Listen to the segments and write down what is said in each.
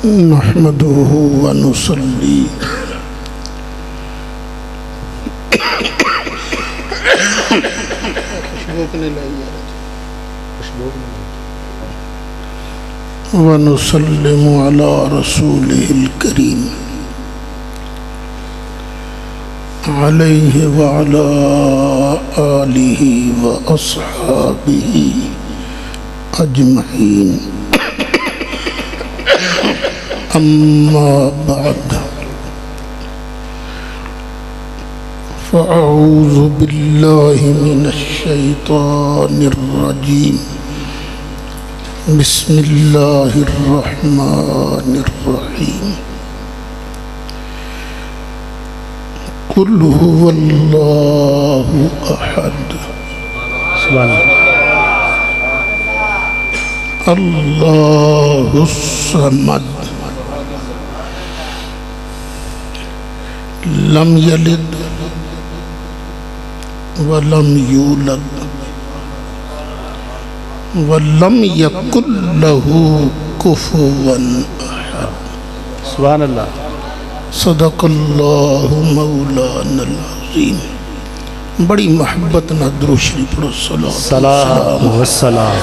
نحمده ونصلي ونسلم على رسوله الكريم عليه وعلى آله وأصحابه أجمعين أما بعد فأعوذ بالله من الشيطان الرجيم بسم الله الرحمن الرحيم قل هو الله أحد سبحان الله الصمد لم يلد ولم يولد ولم يكن له كفوا أحد سبحان اللہ صدق اللہ مولانا العظیم. بڑی محبت نہ درود شریف پڑھو. صلاۃ والسلام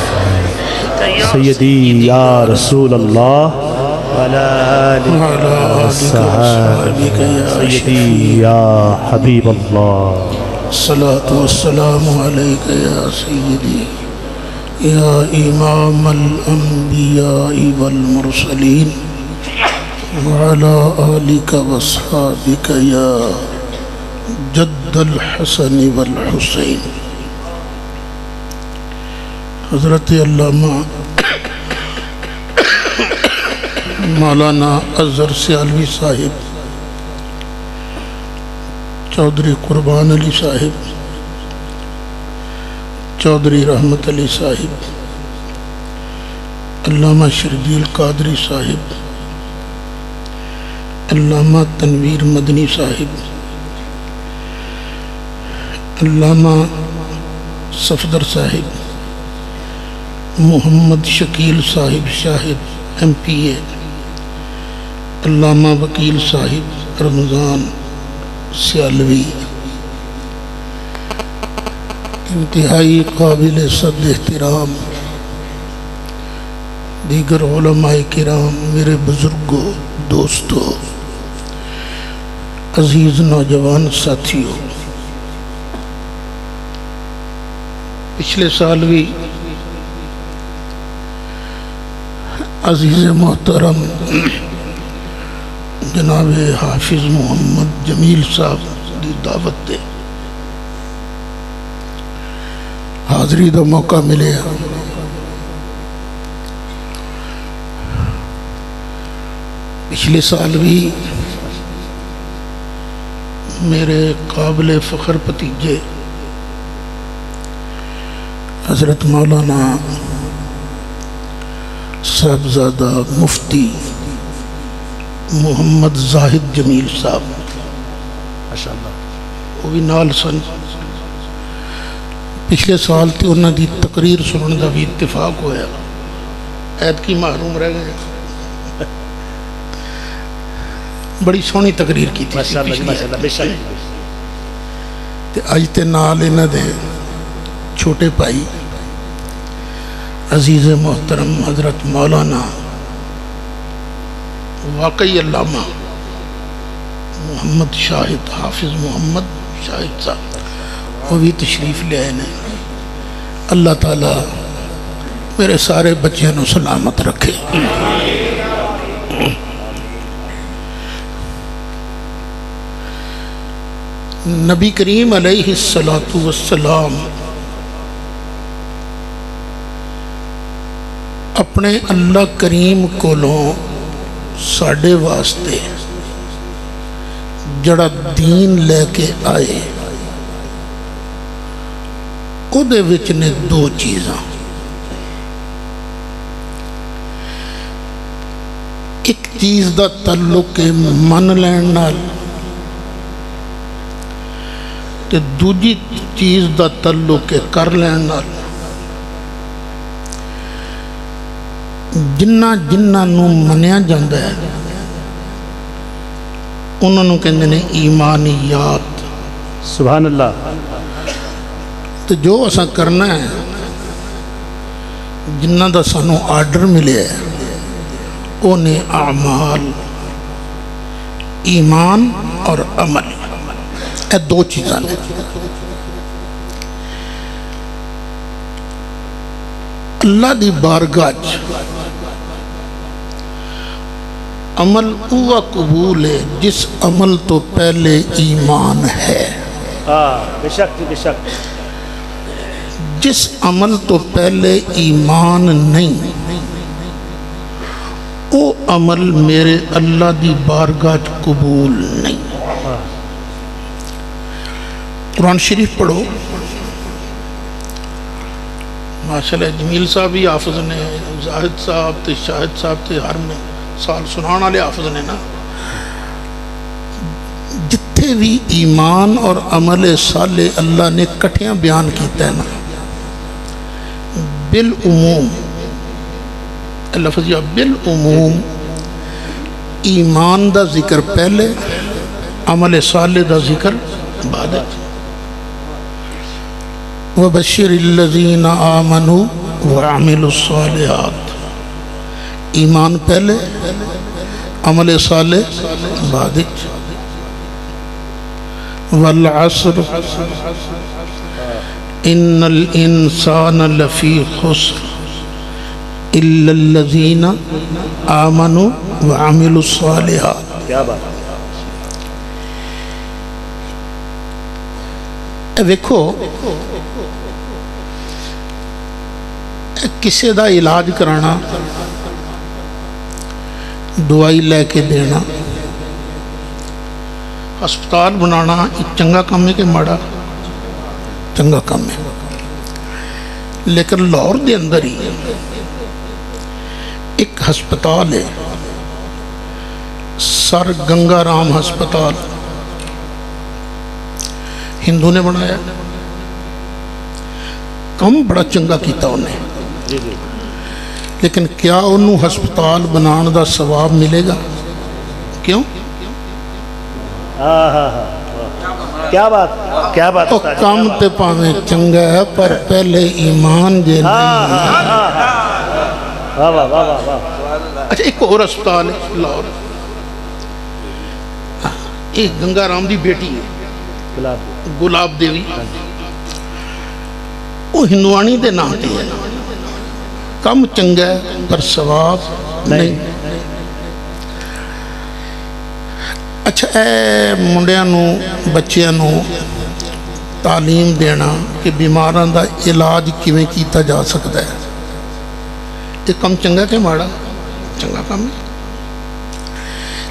سیدی یا رسول اللہ وعلی آلہ وصحبہ سیدی یا حبیب اللہ. الصلاة والسلام علیک یا سیدی یا امام الانبیاء والمرسلین وعلى آلك واصحابك يا جد الحسن والحسین. حضرت علامہ مولانا اظہر سیالوی صاحب، چودھری قربان علی صاحب، چودھری رحمت علی صاحب، علامہ شرجیل قادری صاحب، علامہ تنویر مدنی صاحب، علامہ صفدر صاحب، محمد شکیل صاحب شاہد MP علامہ وکیل صاحب رمضان سیالوی، انتہائی قابل صد احترام دیگر علماء کرام، میرے بزرگوں، دوستوں، عزیز نوجوان ساتھیوں، پچھلے سال بھی عزیز محترم جناب حافظ محمد جمیل صاحب دی دعوت دے حاضری دا موقع ملے. پچھلے سال بھی میرے قابل فخر بھتیجے حضرت مولانا صاحبزادہ مفتی محمد زاہد جمیل صاحب ماشاءاللہ وہ بھی نال سن. پچھلے سال تے انہاں دی تقریر سنن دا بھی اتفاق ہویا، عید کی محروم رہ گئے. بڑی سونی تقریر کی تھی ماشاءاللہ بے شک. تے اج تے نال انہاں دے چھوٹے بھائی عزیز محترم حضرت مولانا واقعی علامہ محمد شاہد، حافظ محمد شاہد صاحب وہ بھی تشریف لے آئے ہیں. اللہ تعالیٰ میرے سارے بچیاں نو سلامت رکھے. نبی کریم علیہ السلام اپنے اللہ کریم کولوں ساڑے واسطے جڑا دین لے کے آئے او دے وچ نے دو چیزاں. ایک چیز دا تعلق ہے من لین نال تے دوجی چیز دا تعلق ہے کر لین نال. جنہ جنہ نو منیا جاندہ ہے انہوں نے کہندے نے ایمانیات. سبحان اللہ. تو جو اسا کرنا ہے جنہ دا سانو آرڈر ملے ہے اونے اعمال، ایمان اور عمل، اے دو چیزاں نے. اللہ دی بارگاہ عمل وہ قبول ہے جس عمل تو پہلے ایمان ہے. بے شک بے شک. جس عمل تو پہلے ایمان نہیں وہ عمل میرے اللہ دی بارگاہ قبول نہیں. قرآن شریف پڑھو. ماشاءاللہ جمیل صاحب بھی حافظ نے، زاہد صاحب تے شاہد صاحب تے ہر میں سال سنان والے حافظ نے نا. جتھے بھی ایمان اور عمل صالح اللہ نے کٹھیاں بیان کیتا ہے نا بالعموم، لفظ یا بالعموم ایمان دا ذکر پہلے، عمل صالح دا ذکر بعد. وَبَشِّرِ الَّذِينَ آمَنُوا وَعَمِلُوا الصَّالِحَاتِ. ایمان پہلے، عمل صالح بعد. وَالْعَصْرِ إِنَّ الْإِنسَانَ لَفِي خُسْرٍ إِلَّا الَّذِينَ آمَنُوا وَعَمِلُوا الصَّالِحَاتِ. کیا بات. ویکھو کسی دا علاج کرانا، دوائی لے کے دینا، ہسپتال بنانا ایک چنگا کام ہے کہ ماڑا؟ چنگا کام ہے. لیکن لاہور دے اندر ہی ایک ہسپتال ہے، سر گنگا رام ہسپتال، ہندو نے بنایا. کم بڑا چنگا کیتا انہیں، لیکن کیا انہوں ہسپتال بنان دا ثواب ملے گا؟ کیوں؟ کیا بات کیا بات. کام تے پاویں چنگا ہے پر پہلے ایمان جے نہیں. اچھا ایک اور ہسپتال ہے لاہور، ایک گنگا رام دی بیٹی ہے گلاب دیوی، وہ ہندوانی دے نام تے ہے، کم چنگا ہے پر ثواب نہیں. اچھا اے منڈیاں بچیاں تعلیم دینا کہ بیماراں دا علاج کیویں کیتا جا سکتا ہے، یہ کم چنگا کہ ماڑا؟ چنگا کم ہے.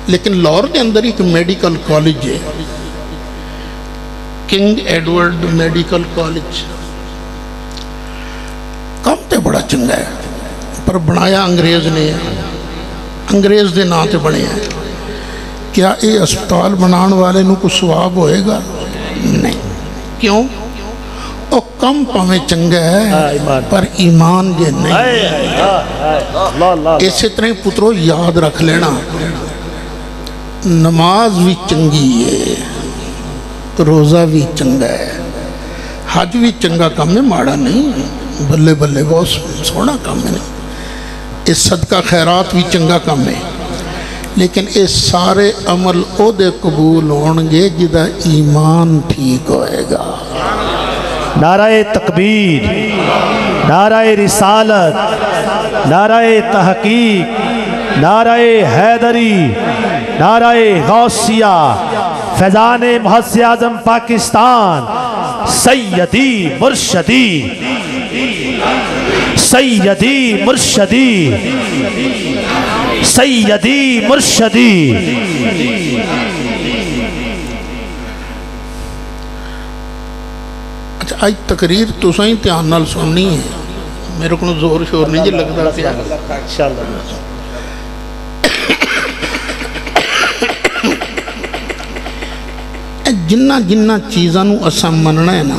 لیکن لاہور کے اندر ایک میڈیکل کالج ہے، کنگ ایڈورڈ میڈیکل کالج. کم تے بڑا چنگا ہے پر بنایا انگریز نے، انگریز دے نام تے بنے ہیں. کیا یہ اسپتال بنان والے نو کو ثواب ہوئے گا؟ نہیں. کیوں؟ او کم پاویں چنگا ہے پر ایمان جے نہیں. اسی طرح پترو یاد رکھ لینا، نماز بھی چنگی ہے، روزہ بھی چنگا ہے، حج بھی چنگا کام ہے، ماڑا نہیں. بلے بلے بہت سونا کام ہے. اس صدقہ خیرات بھی چنگا کام ہے، لیکن یہ سارے عمل او دے قبول ہونگے جدہ ایمان ٹھیک ہوئے گا. نعرہ تکبیر، نعرہ رسالت، نعرہ تحقیق، نعرہ حیدری، نعرہ غوثیہ، فیضان محض اعظم پاکستان، سیدی مرشدی، سیدی مرشدی، سیدی مرشدی. اچھا آج تقریر تو سائیں تیان نال سننی ہے، میرے کو زور شور نہیں جی لگتا پیا. جنہ جنہ چیزاں اساں مننا ہے نا،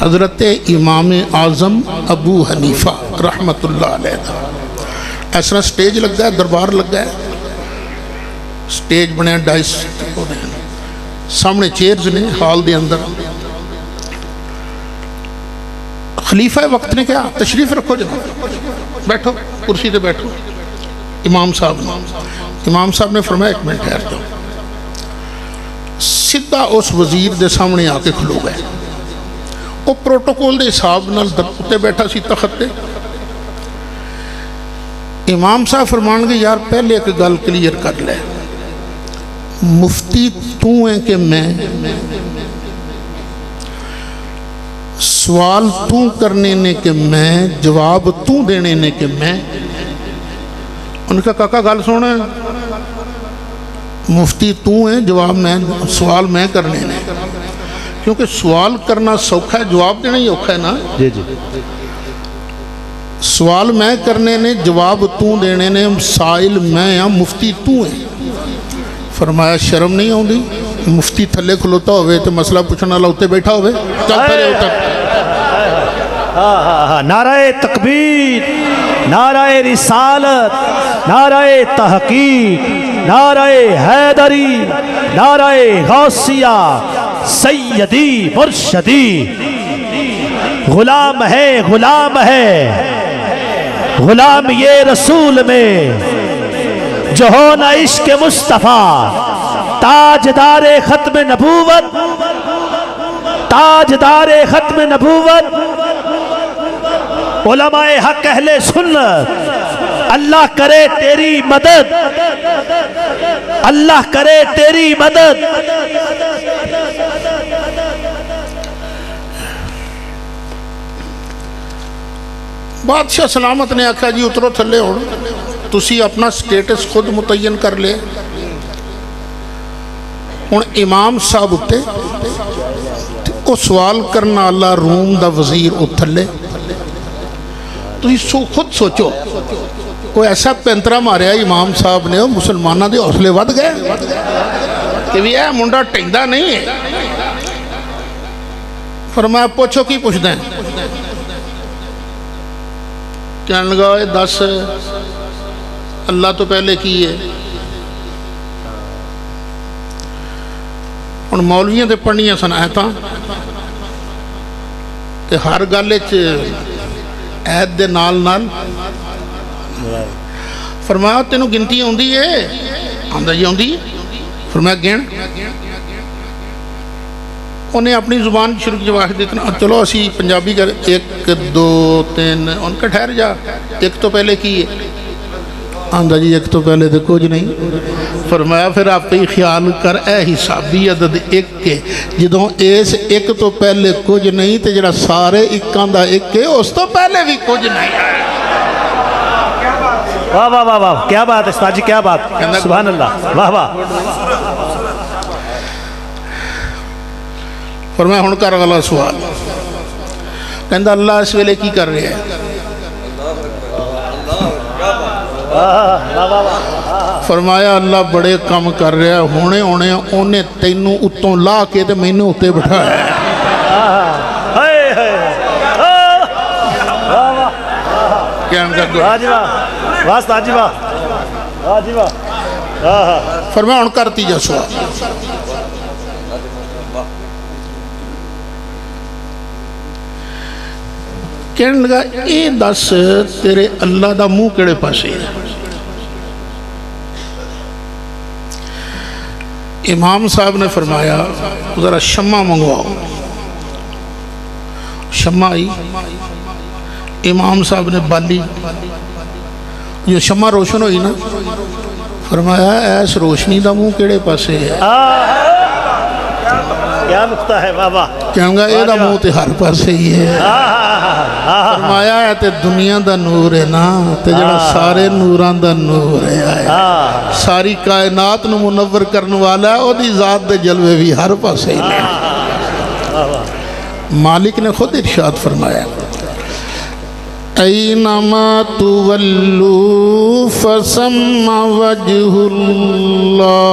حضرت امام اعظم ابو حنیفہ رحمت اللہ علیہ اس طرح سٹیج لگا ہے، دربار لگا ہے، سٹیج بنے ڈائس سامنے چیئرز نے ہال دے اندر. خلیفہ وقت نے کہا تشریف رکھو جناب، بیٹھو کرسی تے بیٹھو. امام صاحب نے فرمایا ایک منٹ ٹھہر جاؤ. سیدھا اس وزیر دے سامنے آ کے کھلو گئے. وہ پروٹوکول دے حساب نال تے بیٹھا سی تخت تے. امام صاحب فرمان گے یار پہلے ایک گل کلیئر کر لے، مفتی تو ہیں کہ میں، سوال تو کرنے نے کہ میں، جواب تو دینے نے کہ میں. ان کا کاکا گل سونا ہے، مفتی تو ہیں، جواب میں، سوال میں کرنے نے. کیونکہ سوال کرنا سوکھا ہے، جواب دینا ہی اوکھا ہے نا. جی جی. سوال میں کرنے نے، جواب تو دینے نے، سائل میں ہاں، مفتی تو ہیں. فرمایا شرم نہیں آؤندی؟ مفتی تھلے کھلوتا ہوئے تو مسئلہ پوچھنا والا اتنے بیٹھا ہوئے. چل پہلے اتر. نعرہ تکبیر، نعرہ رسالت، نعرہ تحقیق، نعرہ حیدری، نعرہ غوثیہ، سیدی مرشدی. غلام ہے، غلام ہے، غلام یہ رسول میں جو ہو نہ عشق مصطفیٰ. تاجدار ختم نبوت، تاجدار ختم نبوت، علماء حق اہل سنت. اللہ کرے تیری مدد، اللہ کرے تیری مدد. بادشاہ سلامت نے آکھا جی اترو تھلے ہو، تسی اپنا سٹیٹس خود متعین کر لے. ہن امام صاحب اتے او سوال کرنا اللہ روم دا وزیر اتھلے. تسی خود سوچو کوئی ایسا پینترا ماریا امام صاحب نے مسلمانہ دے حوصلے ود گئے کہ بھی اے منڈا ٹیندا نہیں ہے. فرمایا پوچھو کی پوچھ دیں. کہنے لگا اے دس اللہ تو پہلے کی ہے. ہن مولویاں تے پڑھنیاں سن آیتاں تے ہر گل وچ عید دے نال نال. فرمایا تینوں گنتی آندی ہے؟ آندا جی آندی. فرمایا گن. انہیں اپنی زبان شروع کی جواہد دیتنا چلو اسی پنجابی کر 1 2 3 ان کا ٹھہر جا. ایک تو پہلے کی ہے؟ آندا جی ایک تو پہلے تو کچھ نہیں. فرمایا پھر آپ ہی خیال کر اے حسابی عدد ایک کے جدوں اس ایک تو پہلے کچھ نہیں تے جڑا سارے اکاں دا ایک کے اس تو پہلے بھی کچھ نہیں. واہ واہ واہ واہ، کیا بات ہے استاد جی، کیا بات، سبحان اللہ، واہ واہ. فرمایا ہن کر والا سوال. کہندا اللہ اس ویلے کی کر رہے ہیں؟ فرمایا اللہ بڑے کم کر رہے ہیں، ہونے انہیں تینوں اتوں لا کے تے مینوں اتے بٹھایا ہے. فرمایا ہن کرتی جا سوال. کہنے لگا اے دس تیرے اللہ دا منہ کیڑے پاسے ہے؟ امام صاحب نے فرمایا ذرا شمع منگواؤ. شمع آئی، امام صاحب نے بالی، جو شمع روشن ہوئی نا، فرمایا ایس روشنی دا منہ کیڑے پاسے ہے؟ کیا نقطہ ہے بابا. کہوں گا اے دا منہ تے ہر پاسے ہی ہے. فرمایا ہے تے دنیا دا نور ہے نا، تے جڑا سارے نوران دا نور ہے، ساری کائنات نو منور کرنے والا ہے، او دی ذات دے جلوے بھی ہر پاسے ہی نے. مالک نے خود ارشاد فرمایا اینما تولو فثم وجہ اللہ.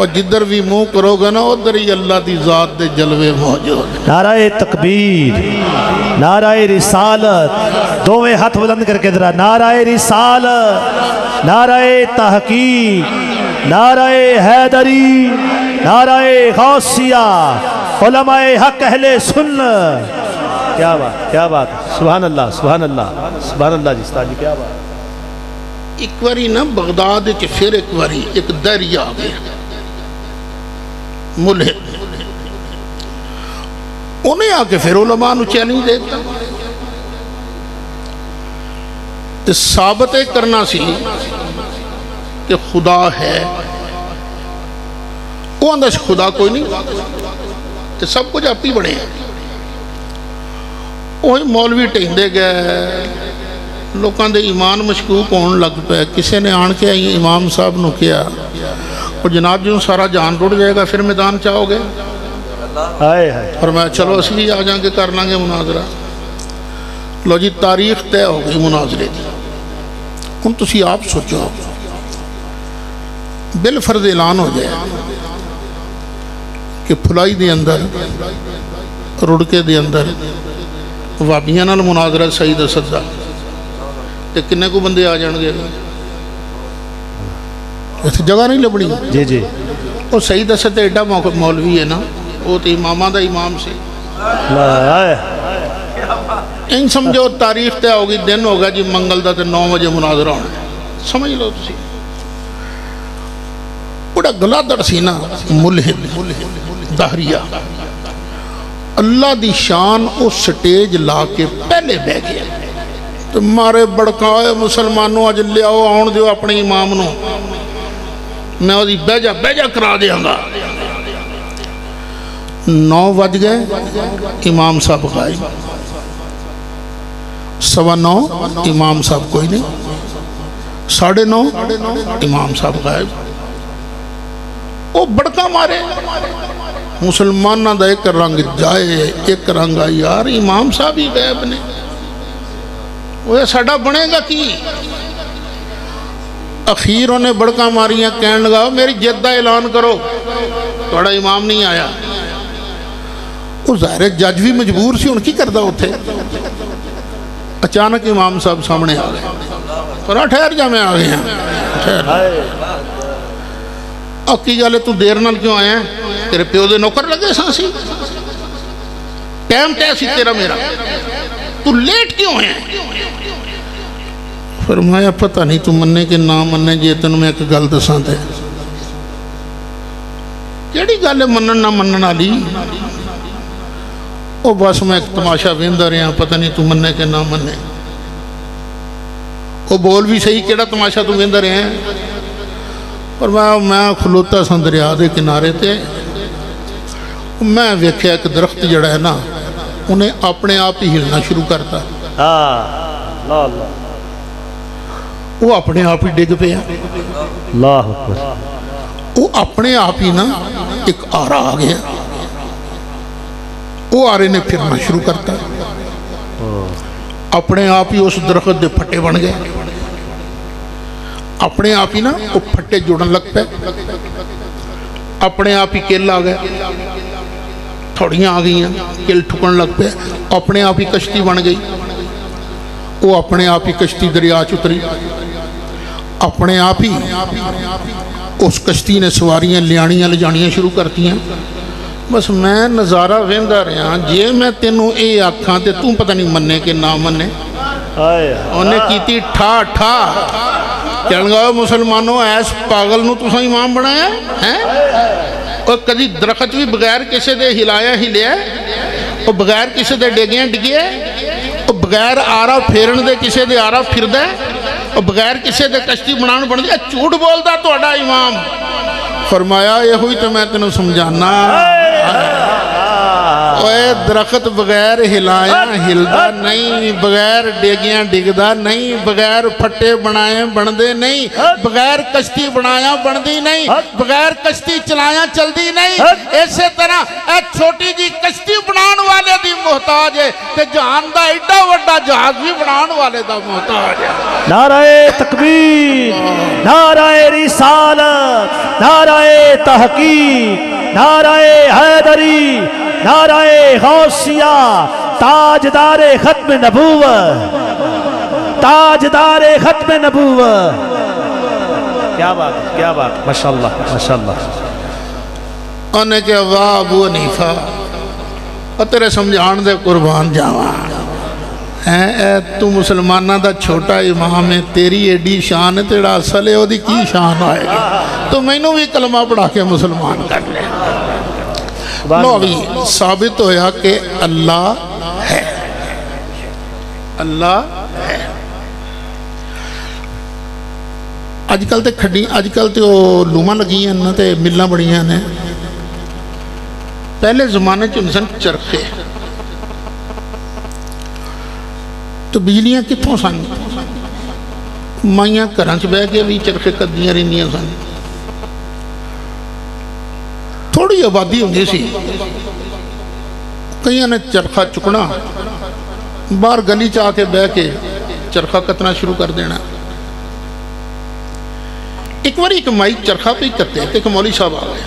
اور جدھر بھی منہ کرو گے نا ادھر ہی اللہ دی ذات دے جلوے موجود. نعرہ تکبیر، نعرہ رسالت، دوویں ہاتھ بلند کر کے ذرا نعرہ رسالت، نعرہ تحقیق، نعرہ حیدری، نعرہ غوثیہ، علماء حق اہل سنت. کیا بات، کیا بات، سبحان اللہ، سبحان اللہ، سبحان اللہ جی استاد جی، کیا بات. ایک واری نا بغداد کے پھر ایک واری ایک دریا آ گیا ملحد، انہیں آ کے پھر علماء نو چیلنج دیتا تے ثابت کرنا سی کہ خدا ہے. وہ اندر خدا کوئی نہیں تے سب کچھ آپ ہی بڑے ہیں. وہی مولوی ٹہندے گئے، لوکاں دے ایمان مشکوک ہون لگ پہ. کسی نے آن کے امام صاحب نو کیا اور جناب جی سارا جان ٹوٹ جائے گا پھر میدان چاہو گے؟ فرمایا چلو اسی بھی آ جائیں گے کر لیں گے مناظرہ. لو جی تاریخ طے ہو گئی مناظرے دی. ہن تسی آپ سوچو بالفرض اعلان ہو جائے کہ پھلائی دے اندر رڑکے دے اندر وابیاں نال مناظرہ سعید اسد دا تے کنے کو بندے آ جان گے؟ جگہ نہیں لبنی. جی جی وہ سعید اسد ایڈا مولوی ہے نا، وہ تو امامہ دا امام سے. ان سمجھو تاریخ تے ہوگی، دن ہوگا جی منگل دا تے 9 بجے مناظرہ ہونا. سمجھ لو تسی بڑا گلا دڑ سی نا ملحد دہریہ. اللہ دی شان اس سٹیج لا کے پہلے بہ گیا. تمہارے بڑکائے مسلمانوں اج لیاؤ آن دیو اپنے امام نو، میں وہ بیجا کرا دیا گا. 9 بج گئے امام صاحب غائب. 9:15 امام صاحب کوئی نہیں. 9:30 امام صاحب غائب. وہ بڑکا مارے مسلمانہ دا ایک رنگ جائے ایک رنگ آئی. یار امام صاحب ہی غائب نے، وہ ساڑا بنے گا کی؟ اخیر انہیں بڑکا ماریاں کہنے لگا میری جدہ اعلان کرو توڑا امام نہیں آیا. وہ ظاہر جج بھی مجبور سی ان کی کردہ ہوتے. اچانک امام صاحب سامنے آ گئے. فرہا ٹھہر جا میں آ گئے ہیں. اب کی گالے تو دیر نال کیوں آیا ہے؟ تیرے پیو دے نوکر لگے سانسی؟ ٹائم سی تیرا میرا، تو لیٹ کیوں ہے؟ فرمایا پتہ نہیں تو مننے کے نہ مننے جی تنوں میں ایک گل دساں تے. کیڑی گل ہے منن نہ منن والی؟ او بس میں ایک تماشا ویندا رہیا، پتہ نہیں تو مننے کے نہ مننے. او بول بھی صحیح، کیڑا تماشا تو ویندا رہیا ہے؟ فرمایا میں کھلوتا سا دریا دے کنارے تے، میں ویکھیا ایک درخت جڑا ہے نا انہیں اپنے آپ ہی ہلنا شروع کرتا. وہ اپنے آپ ہی ڈگ پیا. وہ اپنے آپ ہی نا ایک آرا آ گیا. وہ آرے نے پھرنا شروع کرتا. اپنے آپ ہی اس درخت دے پھٹے بن گئے. اپنے آپ ہی نا وہ پھٹے جڑن لگ پہ. اپنے آپ ہی کل آ گئے، تھوڑیاں آ گئی ہیں، کل ٹھکن لگ پہ. اپنے آپ ہی کشتی بن گئی. وہ اپنے آپ ہی کشتی دریا چتری. اپنے آپ ہی اس کشتی نے سواریاں لیانیاں لے جانیاں شروع کرتی ہیں. بس میں نظارہ ویندا رہا جے میں تینوں اے آکھاں تے توں پتہ نہیں مننے کے نہ مننے. انہیں کیتی ٹھا ٹھا کہنے گا مسلمانوں ایس پاگل نو تساں امام بنایا ہے؟ اور کدی درخت بھی بغیر کسی دے ہلایا ہلیا، اور بغیر کسی دے ڈگیاں ڈگیا، اور بغیر آرا پھیرن دے کسی دے آرا پھر دے، اور بغیر کسی دے کشتی بنان بن دے. جھوٹ بولدا تہاڈا امام. فرمایا یہ ہوئی تو میں تینوں سمجھانا. اوے درخت بغیر ہلایا ہلدا نہیں، بغیر ڈیگیاں ڈگدا نہیں، بغیر پھٹے بنائے بندے نہیں، بغیر کشتی بنایا بندی نہیں، بغیر کشتی چلایا چلدی نہیں۔ اسی طرح اے چھوٹی جی کشتی بنان والے دی محتاج ہے تے جہان دا ایڈا وڈا جہاز بھی بنان والے دا محتاج ہے۔ نعرہ تکبیر، نعرہ رسالت، نعرہ تحقیق، نعرہ حیدری، نعرہ غوثیہ، تاجدار ختم نبوت، تاجدار ختم نبوت۔ کیا بات، کیا بات، ماشاءاللہ ماشاءاللہ۔ انہیں کہ واہ ابو حنیفہ تیرے سمجھان دے قربان جاواں، اے تو مسلمانہ دا چھوٹا امام ہے، تیری ایڈی شان ہے، تیرا اصل ہے وہ دی کی شان آئے گی، تو میں نے بھی کلمہ پڑھا کے مسلمان کر لے۔ لو بھی ثابت ہویا کہ اللہ ہے، اللہ ہے۔ آج کل تے کھڑی، آج کل تے وہ لومہ لگی ہیں نا تے ملنا بڑی ہیں نے، پہلے زمانے چ انسان چرخے تو بجلیاں کتھوں سن، مائیاں گھراں بہ کے بھی چرخے کدیاں رہندیاں سن، تھوڑی آبادی ہوندی سی، کئیاں نے چرخہ چکنا باہر گلی چاہ کے بہ کے چرخہ کتنا شروع کر دینا۔ ایک بار ایک مائی چرخہ پہ کتے ایک مولوی صاحب آ گئے،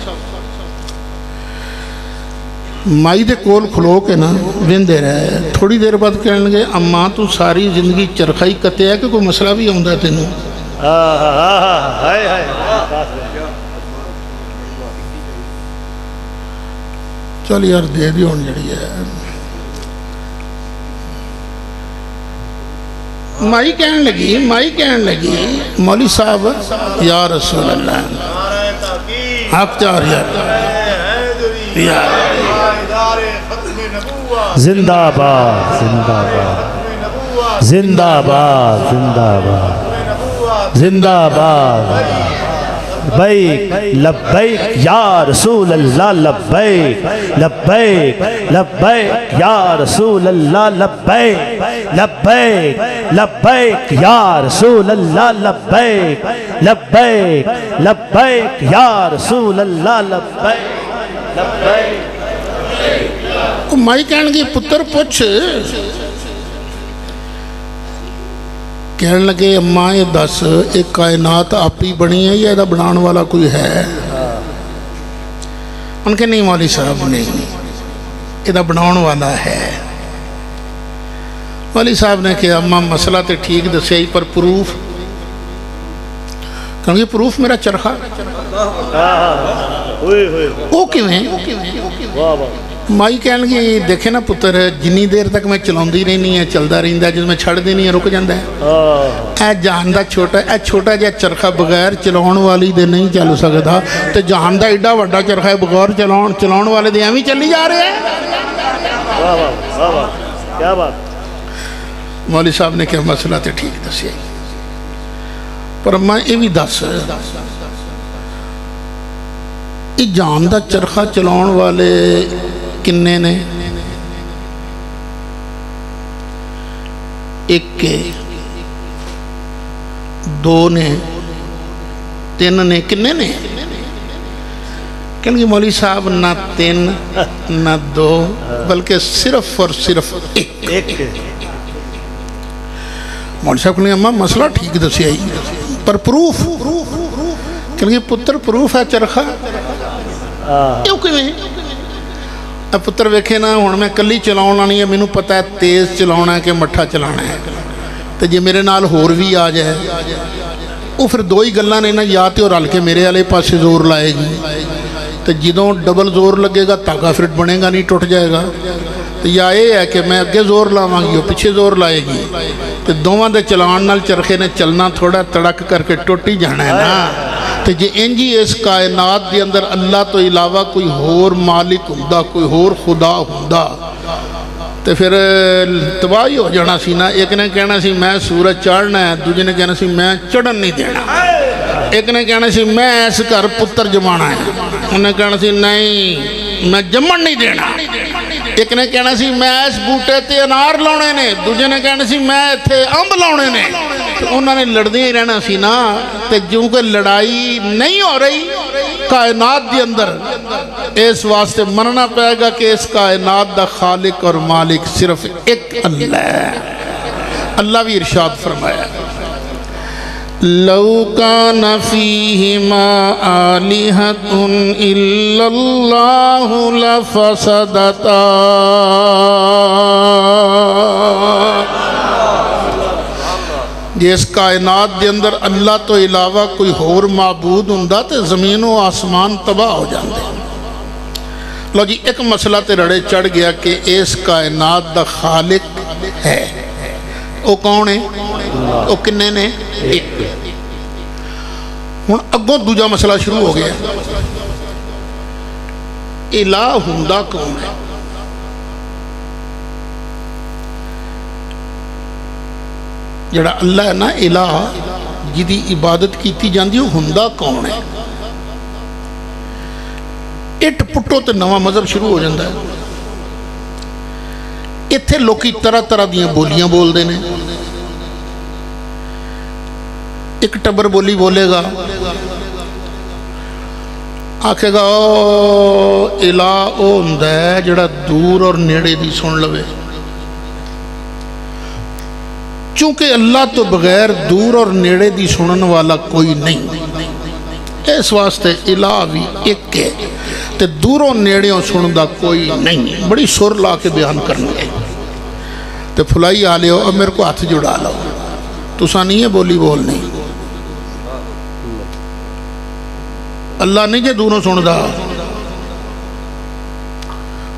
مائی دے کول کھلو کے نا ویندے رہے، تھوڑی دیر بعد کہنے لگے اماں تو ساری زندگی چرخہ ہی کتے ہے کہ کوئی مسئلہ بھی ہوندہ ہے تینوں؟ چل یار دے دی ہون جڑی ہے۔ مائی کہنے لگی مولوی صاحب یا رسول اللہ حق چار یا زندہ باد، زندہ باد، زندہ باد، زندہ باد، زندہ باد۔ لبیک لبیک یا رسول اللہ، لبیک لبیک لبیک یا رسول اللہ، لبیک لبیک لبیک یا رسول اللہ، لبیک لبیک لبیک یا رسول اللہ، لبیک لبیک۔ مائی کہنے گی پتر پوچھ، کہنے لگے اماں یہ دس ایک کائنات آپ ہی بنی ہے یا ایدہ بنان والا کوئی ہے؟ ان کے نہیں مولوی صاحب نہیں، ایدہ بنان والا ہے۔ مولوی صاحب نے کہا اماں مسئلہ تے ٹھیک دسے ہی پر پروف، کہنے پروف میرا چرخہ وہ کیوں ہے؟ مائی کہنے لگی دیکھیں نا پتر جنی دیر تک میں چلاؤندی رہنی ہے چلدا رہندا ہے، جس میں چھڑ دینی ہے رک جاندہ ہے۔ اے جہان دا چھوٹا جا چرخہ بغیر چلاؤن والی دے نہیں چل سکتا، تو جہان دا ایڈا وڈا چرخہ بغیر چلاؤن والے دے ہمیں چلی جا رہے ہیں۔ کیا بات۔ مولوی صاحب نے کہا مسئلہ تے ٹھیک دسیا پر میں یہ بھی دس یہ جہان دا چرخہ چلاؤن والے کنے نے؟ ایک کے، دو نے، تین نے، کنے نے؟ کہنے مولوی صاحب نہ تین نہ دو بلکہ صرف اور صرف ایک۔ مولوی صاحب کہنے اماں مسئلہ ٹھیک دسی آئی پر پروف؟ کہنے پتر پروف ہے چرخہ کیوں کیویں؟ اب پتر ویکھے نا ہوں میں کلی چلاؤنا نہیں ہے، میں نے پتا ہے تیز چلاؤنا ہے کہ مٹھا چلانا ہے، تو جی میرے نال ہور بھی آ جائے وہ پھر دو ہی گلاں نے نا، یا تے اور رل کے میرے والے پاسے زور لائے گی، تو جدوں ڈبل زور لگے گا تاگا پھر بنے گا نہیں ٹوٹ جائے گا، تو یا یہ ہے کہ میں اگے زور لاواں گی وہ پیچھے زور لائے گی، تو دونوں دے چلان نال چرخے نے چلنا تھوڑا تڑک کر کے ٹوٹ ہی جانا ہے نا۔ تو جی انجی اس کائنات دے اندر اللہ تو علاوہ کوئی ہور مالک ہوندا، کوئی ہور خدا ہوندا، تو پھر تباہی ہو جانا سی نا۔ ایک نے کہنا سی میں سورج چڑھنا ہے، دوجے نے کہنا سی میں چڑھن نہیں دینا، ایک نے کہنا سی میں اس گھر پتر جمانا ہے، انہیں کہنا سی نہیں میں جمن نہیں دینا، ایک نے کہنا سی میں اس بوٹے تے انار لاؤنے نے، دوجے نے کہنا سی میں اتھے امب لاؤنے نے، تو انہوں نے لڑدیں ہی رہنا سی نا، تے کیونکہ لڑائی نہیں ہو رہی کائنات دی اندر، اس واسطے مننا پائے گا کہ اس کائنات دا خالق اور مالک صرف ایک اللہ ہے۔ اللہ بھی ارشاد فرمایا لَوْ كَانَ فِيهِمَا آلِهَةٌ إِلَّا اللَّهُ لَفَسَدَتَا، جس کائنات دے اندر اللہ تو علاوہ کوئی اور معبود ہوندا تے زمین و آسمان تباہ ہو جاندے۔ لو جی ایک مسئلہ تے رڑے چڑھ گیا کہ اس کائنات دا خالق ہے، وہ کون ہے؟ وہ کنے نے؟ ایک۔ ہن اگوں دوجا مسئلہ شروع ہو گیا، الہ ہوندا کون ہے؟ جڑا اللہ ہے نا الہ جدی عبادت کیتی جاندی وہ ہوندا کون ہے؟ اٹ پٹو تے نواں مذہب شروع ہو جاندہ ہے۔ اتھے لوکی طرح طرح دیاں بولیاں بول دینے، ایک ٹبر بولی بولے گا آکھے گا الہ او ہوندا ہے جڑا دور اور نیڑے دی سن لوے، چونکہ اللہ تو بغیر دور اور نیڑے دی سنن والا کوئی نہیں، اس واسطے الہ بھی ایک ہے تے دوروں نیڑیوں سنن دا کوئی نہیں۔ بڑی سر لا کے بیان کرنا ہے تے پھلائی آلے ہو اب میرے کو ہاتھ جڑا لو، تو نہیں ہے بولی بول نہیں، اللہ نہیں جے دوروں سن دا،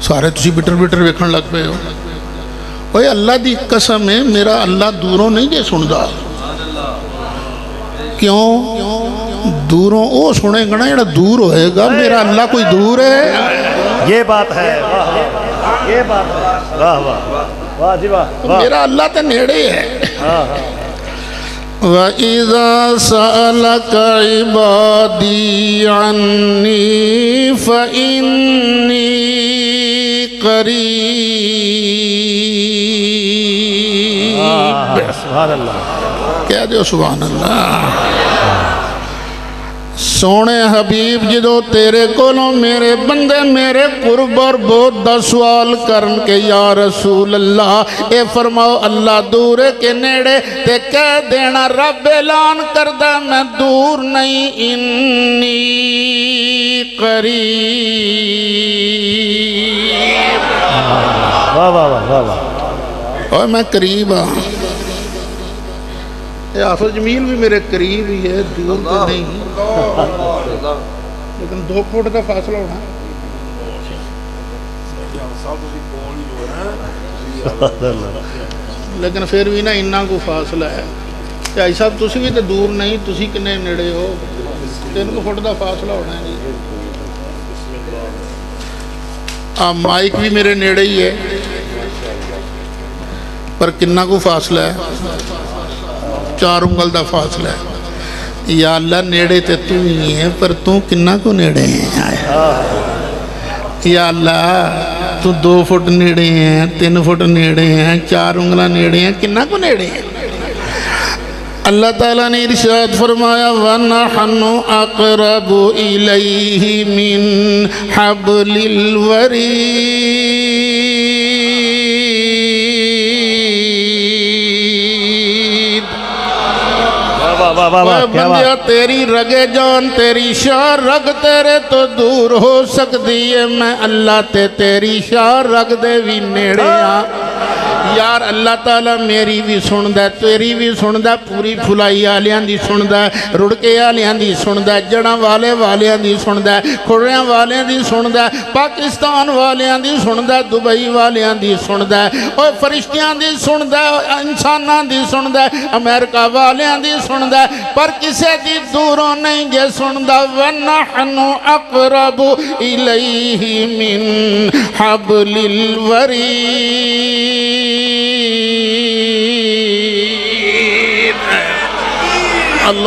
سارے تسی بٹر بٹر ویکھن لگ پے ہو، اوہ اللہ دی قسم ہے میرا اللہ دوروں نہیں جے سن دا، کیوں؟ دوروں او سنے گا نا جڑا دور ہوئے گا، میرا اللہ کوئی دور ہے؟ یہ بات ہے، یہ بات ہے، واہ واہ واہ جی واہ، میرا اللہ تے نیڑے ہے۔ وَإِذَا سَأَلَكَ عِبَادِي عَنِّي فَإِنِّي قَرِيبٌ، سبحان اللہ، کہہ دیو سبحان اللہ۔ سونے حبیب جدو تیرے کولوں میرے بندے میرے قرب اور بود دا سوال کرن کے یا رسول اللہ اے فرماؤ اللہ دور کے نیڑے تے کہہ دینا رب اعلان کردہ میں دور نہیں انی قریب۔ واہ واہ واہ واہ، اور میں قریب ہاں، یہ حافظ جمیل بھی میرے قریب ہی ہے، دور تو نہیں، لیکن 2 فٹ کا فاصلہ ہونا، لیکن پھر بھی نا انہاں کو فاصلہ ہے۔ بھائی صاحب تسی بھی تو دور نہیں، تسی کنے نیڑے ہو، 3 فٹ کا فاصلہ ہونا ہے جی۔ مائک بھی میرے نیڑے ہی ہے، پر کنہ کو فاصلہ ہے؟ 4 انگل دا فاصلہ ہے۔ یا اللہ نیڑے تے تو ہی ہے، پر تو کنہ کو نیڑے ہیں؟ یا اللہ تو 2 فٹ نیڑے ہیں، 3 فٹ نیڑے ہیں، 4 انگلہ نیڑے ہیں، کنہ کو نیڑے ہیں؟ اللہ تعالیٰ نے ارشاد فرمایا وَنَحْنُ أَقْرَبُ إِلَيْهِ مِنْ حَبْلِ الْوَرِيدِ۔ بندیا تیری رگے جان تیری شاہ رگ تیرے تو دور ہو سکتی ہے، میں اللہ تے تیری شاہ رگ دے بھی نیڑے ہاں۔ یار اللہ تعالیٰ میری بھی سندہ تیری بھی سندہ، پوری پھلائی آلیاں دی سندہ، رڑکے آلیاں دی سندہ، جڑاں والے والیاں دی سندہ، کھڑیاں والیاں دی سندہ، پاکستان والیاں دی سندہ، دبئی والیاں دی سندہ، اور فرشتیاں دی سندہ، انساناں دی سندہ، امریکہ والیاں دی سندہ، پر کسے دی دوروں نہیں جے سندہ۔ وَنَحْنُ أَقْرَبُ إِلَيْهِ مِنْ حَبْلِ الْوَرِيدِ۔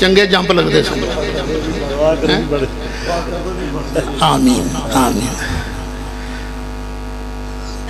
ਚੰਗੇ ਜੰਪ ਲੱਗਦੇ ਸਨ। ਆਮੀਨ ਆਮੀਨ।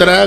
3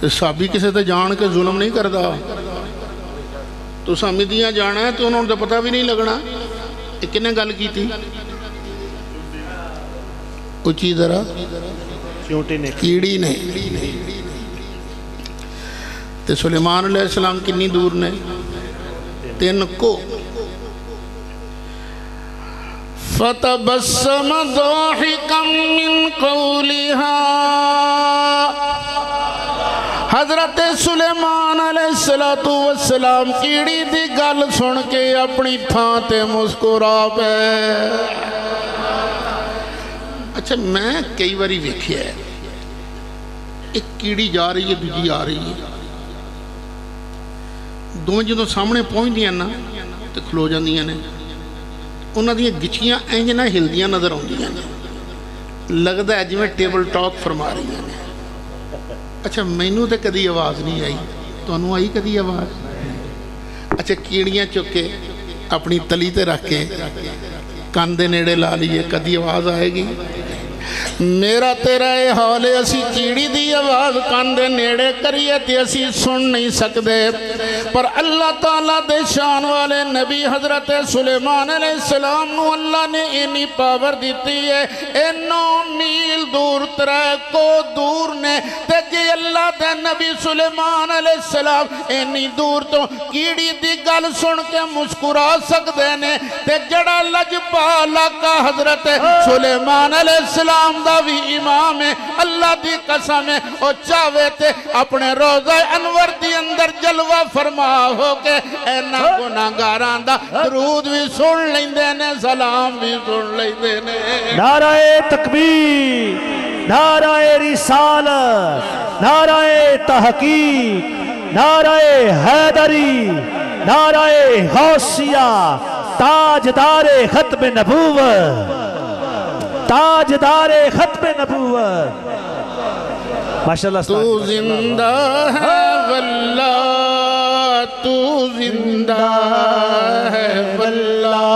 تو صحابی کسی تے جان کے ظلم نہیں کرتا. تو سامیدیاں جانا ہے تو انہوں نے پتہ بھی نہیں لگنا کنے گل کی تھی. اچھی ذرا کیڑی نے. تو سلیمان علیہ السلام کنی دور نے 3 کو. فَتَبَسَّمَ ضَاحِكًا مِّن قَوْلِهَا. حضرت سلیمان علیہ السلام کیڑی دی گل سن کے اپنی تھان تے مسکرا پے. اچھا میں کئی باری ویکھیا ہے ایک کیڑی جا رہی ہے دوجی آ رہی ہے دونوں جدوں سامنے پہنچ دیاں نا تو کھلو جاندیاں نے انہاں دیاں گچھیاں انج نہ ہلدیاں نظر آندیاں نے لگدا ہے جویں ٹیبل ٹاک فرما رہی ہیں. اچھا مینوں تے کدی آواز نہیں آئی تانوں آئی کدی آواز؟ اچھا کیڑیاں چک کے اپنی تلی تے رکھ کے کان دے نیڑے لا لیے کدی آواز آئے گی؟ میرا تیرا اے حال ہے اسی کیڑی دی آواز کان دے نیڑے کریے تے اسی سن نہیں سکدے پر اللہ تعالیٰ دے شان والے نبی حضرت سلیمان علیہ السلام نو اللہ نے اینی پاور دیتی ہے. 9 میل دور 3 کو دور نے تے جی اللہ دے نبی سلیمان علیہ السلام اینی دور تو کیڑی دی گل سن کے مسکرا سکدے نے تے جڑا لجپالا کا حضرت سلیمان علیہ السلام دا بھی امام ہے اللہ دی قسم ہے او چاہوے تے اپنے روضہ انور دی اندر جلوہ فرما ہو کے اینا گناہگاراں دا درود بھی سن لیندے نے سلام بھی سن لیندے نے. نعرہ تکبیر، نعرہ رسالت، نعرہ تحقیق، نعرہ حیدری، نعرہ غوثیہ، تاجدار ختم نبوت، تاجدار ختم نبوت. ماشاءاللہ تو زندہ ہے واللہ تو زندہ ہے واللہ.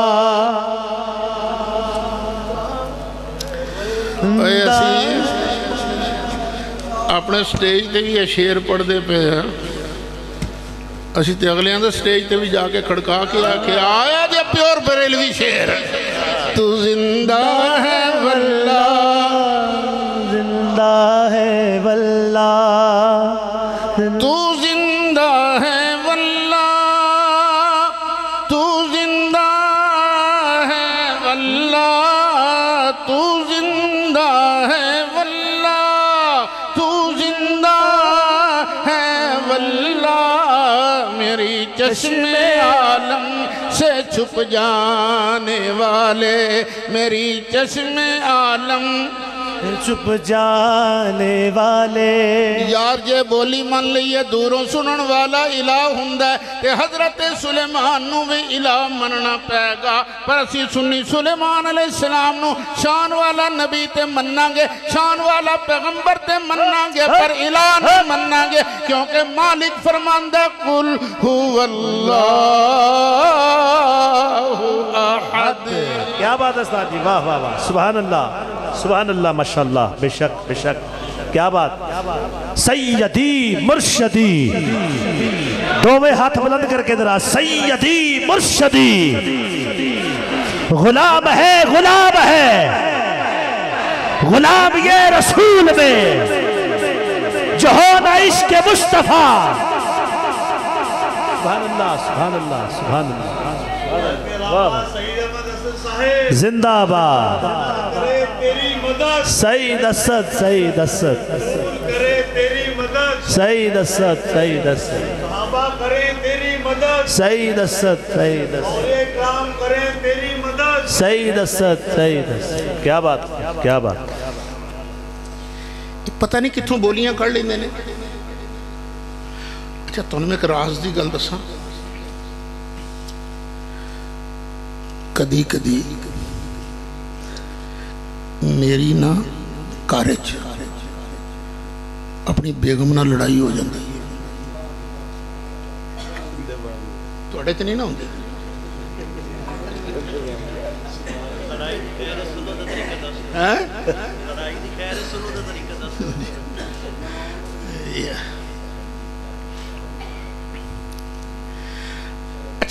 اسی اپنے سٹیج تے بھی یہ شیر پڑھ دے پہ ہیں اسی تے اگلے اندر سٹیج تے بھی جا کے کھڑکا کے آیا دے پیور بریلوی شیر. تو زندہ ہے واللہ زندہ ہے واللہ تو زندہ ہے واللہ تو زندہ ہے واللہ تو زندہ ہے واللہ تو زندہ ہے واللہ. میری چشم عالم سے چھپ جانے والے میری چشم عالم چھپ جانے والے. یار جے بولی من لئیے دوروں سنن والا الہ ہندہ ہے تے حضرت سلیمان نو بھی الہ مننا پے گا پر اسی سنی سلیمان علیہ السلام نو شان والا نبی تے مننا گے شان والا پیغمبر تے مننا گے پر الہ نہیں مننا گے کیونکہ مالک فرماندہ قل هو اللہ احد. کیا بات ہے استاد جی، واہ واہ واہ، سبحان اللہ سبحان اللہ ماشاءاللہ. بے شک بے شک، کیا بات. سیدی مرشدی، دوویں ہاتھ بلند کر کے ذرا سیدی مرشدی. غلام ہے غلام ہے غلام یہ رسول میں جو ہونا عشق مصطفیٰ. سبحان اللہ سبحان اللہ سبحان اللہ. زندہ آباد سعید اسد سعید اسد سعید اسد سعید اسد سعید اسد سعید اسد سعید اسد سعید اسد. کیا بات کیا بات. پتہ نہیں کتھوں بولیاں کر لیندے نے. اچھا تو میں ایک راز دی گل دساں. کدی کدی میری نا کارج اپنی بیگم نہ لڑائی ہو جاندی توڑے تے نہیں نہ ہوندی.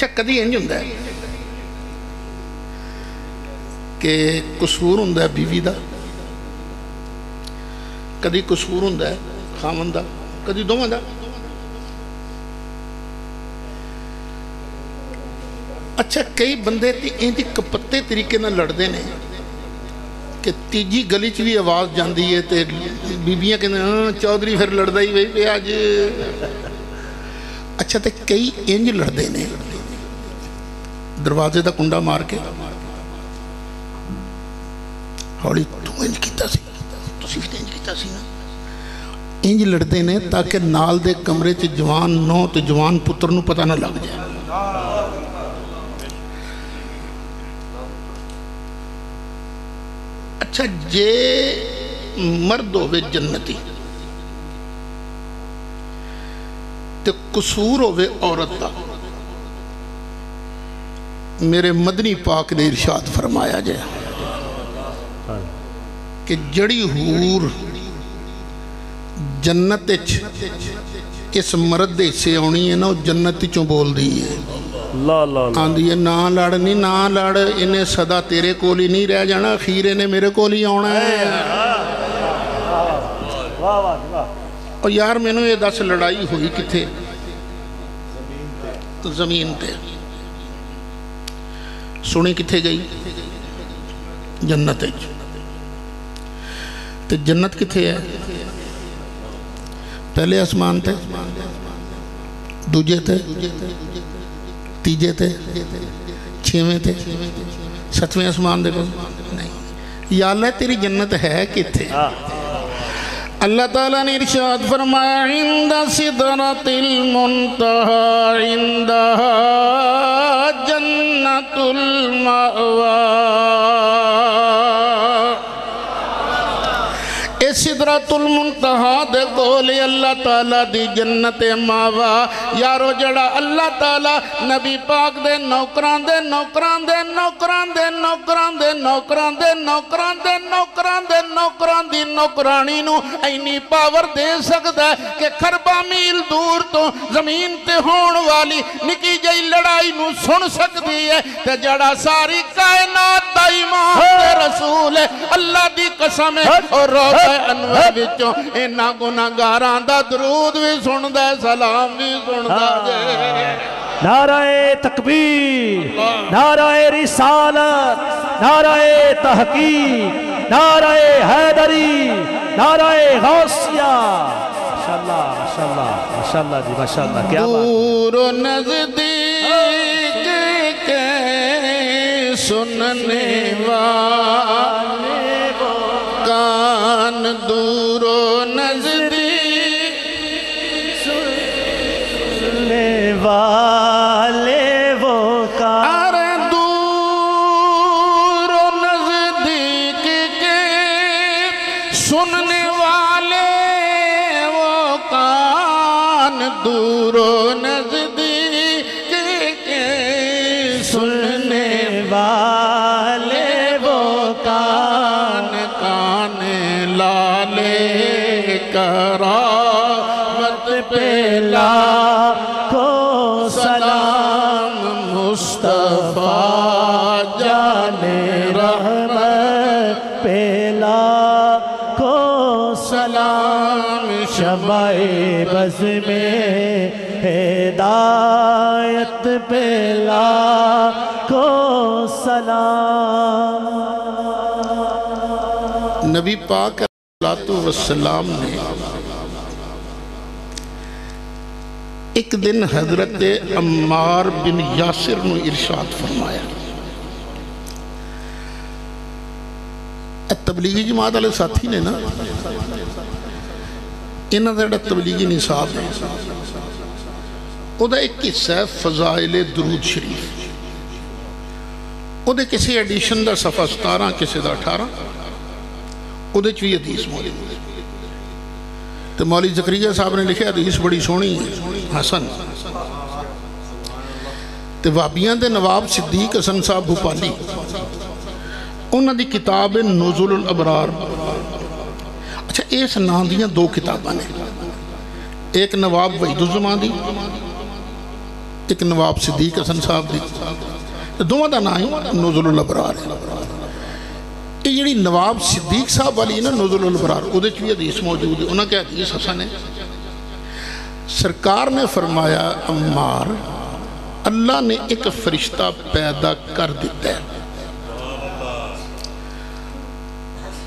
اچھا کدی انج ہوندا ہے کہ قصور ہوندا ہے بیوی دا، کدی قصور ہوندا ہے خاوند دا، کدی دوواں دا۔ اچھا کئی بندے انج کپتے طریقے نہ لڑتے ہیں کہ تیجی گلی چ بھی آواز جاندی ہے تے بیبیاں کہندے ہاں چودھری پھر لڑدا ہی وہی پہ اج۔ اچھا تے کئی انج لڑتے ہیں دروازے دا کنڈا مار کے، ہولی تو انج کیتا سی، تسی بھی انج کیتا سی نا، انج لڑتے ہیں تاکہ نال دے کمرے چ جوان نو تے جوان پتر نو پتہ نہ لگ جائے۔ اچھا جے مرد ہوئے جنتی تے قصور ہوئے عورت دا، میرے مدنی پاک نے ارشاد فرمایا جائے کہ جڑی حور جنت اس مرد دے سے ہونی ہے نا وہ جنت چوں بول دی ہے، آندھی ہے نا لڑ نہیں نا لڑ، انہیں صدا تیرے کولی نہیں رہ جانا، خیرے نے میرے کولی آنا ہے۔ اور یار میں نے یہ 10 لڑائی ہوئی کتھے زمین تے، سنی کتھے گئی جنت، تے جنت کتھے ہے؟ پہلے آسمان تے، دوجے تے، تیجے تے، 6ویں تے، 7ویں آسمان دے نہیں۔ یا اللہ تیری جنت ہے کتھے؟ اللہ تعالیٰ نے ارشاد فرمایا عند سدرۃ المنتہی عندہا جنت المأویٰ، اے سدرۃ المنتہا دے کولے اللہ تعالیٰ دی جنت ماوا۔ یارو جڑا اللہ تعالیٰ نبی پاک دے نوکران دے نوکران دے نوکران دے نوکران دے نوکران دے نوکران دے نوکران دے نوکران دی نوکرانی نو اینی پاور دے سکتا ہے کہ خربہ میل دور تو زمین تے ہون والی نکی جائی لڑائی نو سن سکتی ہے، تے جڑا ساری کائنات دا ایمان دے رسول ہے، اللہ دی قسم ہے اور روح انوار وچوں اینا گناہگاران دا درود بھی سندا ہے، سلام بھی سندا ہے۔ نعرہ تکبیر، نعرہ رسالت، نعرہ تحقیق، نعرہ حیدری، نعرہ غوثیہ۔ ماشاءاللہ ماشاءاللہ ماشاءاللہ جی ماشاءاللہ، کیا بات۔ دور و نزدیک کے سننے والے کان، دور و نزدیک سننے والے وہ کان، ارے دور و نزدیک کے سننے والے وہ کان، دور و نزدیک کے سننے والے وہ کان، کان لالے کرامت پہ لاکھوں سلام، مصطفیٰ جان رحمت پہ لاکھوں سلام، شمع بز میں ہدایت پہ لاکھوں سلام۔ نبی پاک علیہ السلام نے ایک دن حضرت عمار بن یاسر نے ارشاد فرمایا، تبلیغی جماعت والے ساتھی نے نا، انہاں دا تبلیغی نصاب ہے، او دا ایک حصہ ہے فضائل درود شریف، او دے کسی ایڈیشن دا صفحہ 17 کسی دا 18 او دے چوی حدیث موجود ہے۔ تو مولی زکریہ صاحب نے لکھے حدیث بڑی سونی ہے، حسن۔ تو وابیاں دے نواب صدیق حسن صاحب بھوپالی، انہاں دی کتاب نزول الابرار۔ اچھا اس نام دیاں 2 کتاباں نے، ایک نواب وحید الزمان دی، ایک نواب صدیق حسن صاحب دی دونوں دا نام ہی نزل الابرار ہے یہ جڑی نواب صدیق صاحب والی ہے نا نزل الابرار وہ بھی حدیث موجود ہے انہوں نے کہا حدیث حسن ہے سرکار نے فرمایا عمار اللہ نے ایک فرشتہ پیدا کر دیتا ہے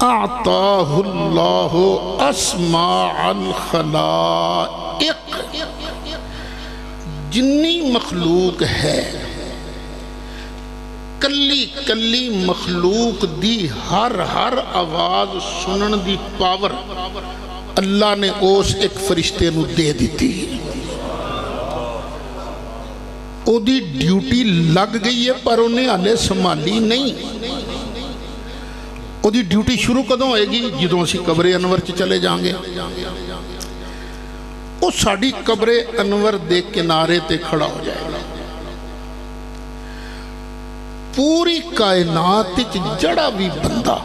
اعطاہ اللہ اسماء الخلائق جنی مخلوق ہے کلی کلی مخلوق دی ہر آواز سنن دی پاور اللہ نے اس ایک فرشتے نو دے دیتی او دی ڈیوٹی لگ گئی ہے پر انہیں ہلے سنبھالی نہیں او دی ڈیوٹی شروع کدوں ہوئے گی جدوں اسی قبر انور چلے جائیں گے وہ ساڑی قبر انور دیکھ کے نعرے تے کھڑا ہو جائے گا پوری کائنات جڑا بھی بندہ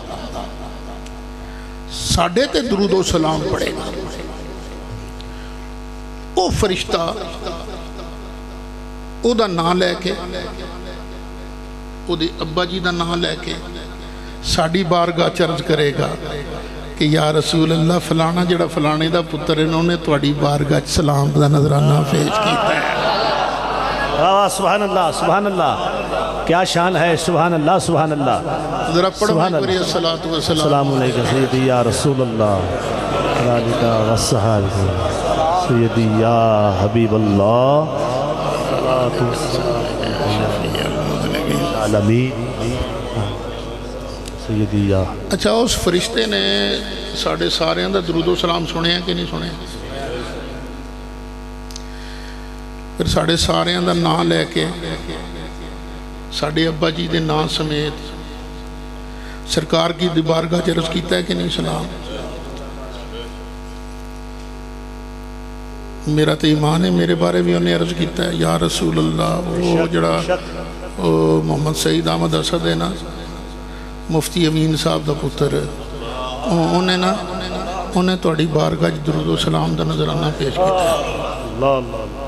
ساڑھے تے درود و سلام پڑے گا وہ فرشتہ او دا نام لے کے او دے ابا جی دا نام لے کے ساڑی بارگاہ چرج کرے گا کہ یا رسول اللہ فلانا جڑا فلانے دا پتر انہوں نے توڑی بارگاہ سلام دا نظرانہ پیش کیتا ہے سبحان اللہ سبحان اللہ کیا شان ہے سبحان اللہ سبحان اللہ ذرا پڑھو بری الصلاة والسلام السلام علیکم سیدی یا رسول اللہ علیکہ والصحابہ سیدی یا حبیب اللہ عالمین سیدی یا اچھا اس فرشتے نے ساڑھے سارے اندر درود و سلام سنے ہیں کہ نہیں سنے ہیں پھر ساڑھے سارے اندر نام لے کے ساڑھے ابا جی دے نام سمیت سرکار کی بارگاہ چرز کیتا ہے کہ نہیں سلام میرا تو ایمان ہے میرے بارے بھی انہیں عرض کیتا ہے یا رسول اللہ وہ جڑا محمد سعید احمد اسد ہے نا مفتی امین صاحب دا پتر انہیں توڑی بارگاہ درود و سلام دا نظرانہ پیش کیتا ہے اللہ اللہ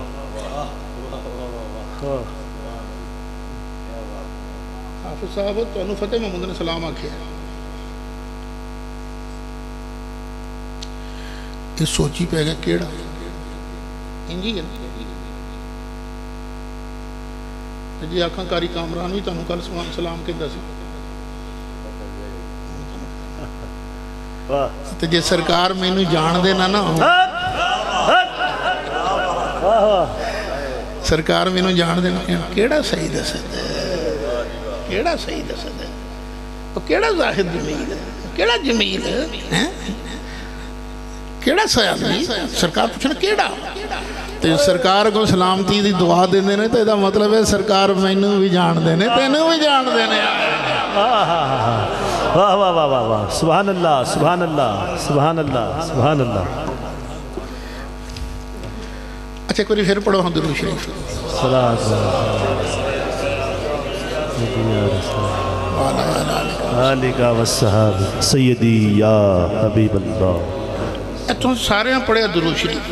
حافظ صاحب تو انہوں فتح محمد نے سلام آکھے یہ سوچی پہ گیا کیڑا انجی ہے نا جی آکھاں کاری کامران بھی تو انہوں کل سلام کے دا سی تو جے سرکار میں انہوں جان دینا نا سرکار میں انہوں جان دینا کیڑا سعید اسد ہے کیڑا سعید اسد ہے تو کیڑا زاہد جمیل ہے کیڑا جمیل ہے کیڑا سیاد نہیں سرکار پوچھنا کیڑا تو سرکار کو سلامتی دی دعا دینے نے تو یہ مطلب ہے سرکار میں انہوں بھی جان دینے تو انہوں بھی جان دینے واہ واہ واہ واہ واہ سبحان اللہ سبحان اللہ سبحان اللہ سبحان اللہ اچھا کوئی پھر پڑھو ہم درود شریف علیکہ والصحابہ سیدی یا حبیب اللہ تو سارے ہیں پڑھے درود شریف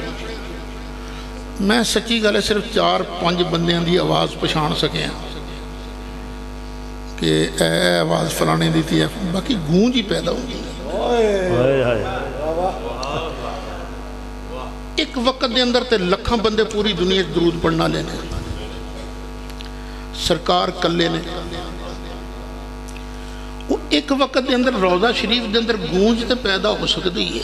میں سچی گلے صرف 4-5 بندیاں دی آواز پچھان سکے ہیں کہ اے آواز فلانے دی تھی ہے باقی گونج ہی پیدا ہوگی ایک وقت دے اندر تے لکھاں بندے پوری دنیا درود پڑھنا لینے سرکار کلے نے وہ ایک وقت دے اندر روضہ شریف دے اندر گونج تے پیدا ہو سکتی ہے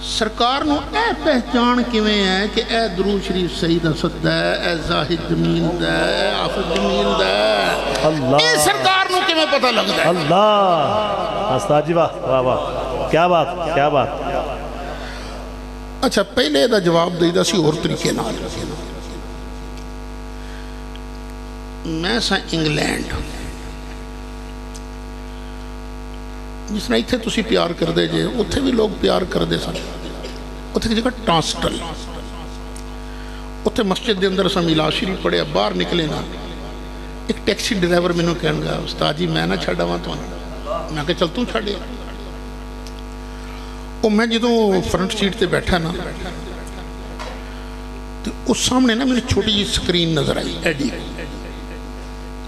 سرکار نو اے پہچان کیویں ہے کہ اے درود شریف سعید اسد ہے اے زاہد جمیل ہے اے حافظ جمیل ہے اے سرکار نو کیویں پتہ لگتا ہے اللہ استاد جی واہ واہ واہ کیا بات کیا بات اچھا پہلے دا جواب دے دا سی اور طریقے نال میں سا انگلینڈ جس نے اتھے تسی پیار کر دے جے اتھے بھی لوگ پیار کر دے سن اتھے کی جگہ ٹرانسٹل اتھے مسجد دے اندر سن میلاد شریف پڑے باہر نکلے نا ایک ٹیکسی ڈرائیور میں نے کہنے گا استاد جی میں نہ چھڑا ہوا تو میں کہ چل توں چھڑے اور میں جدوں فرنٹ سیٹ تے بیٹھا نا تو اس سامنے نا میری چھوٹی جی سکرین نظر آئی ایڈی،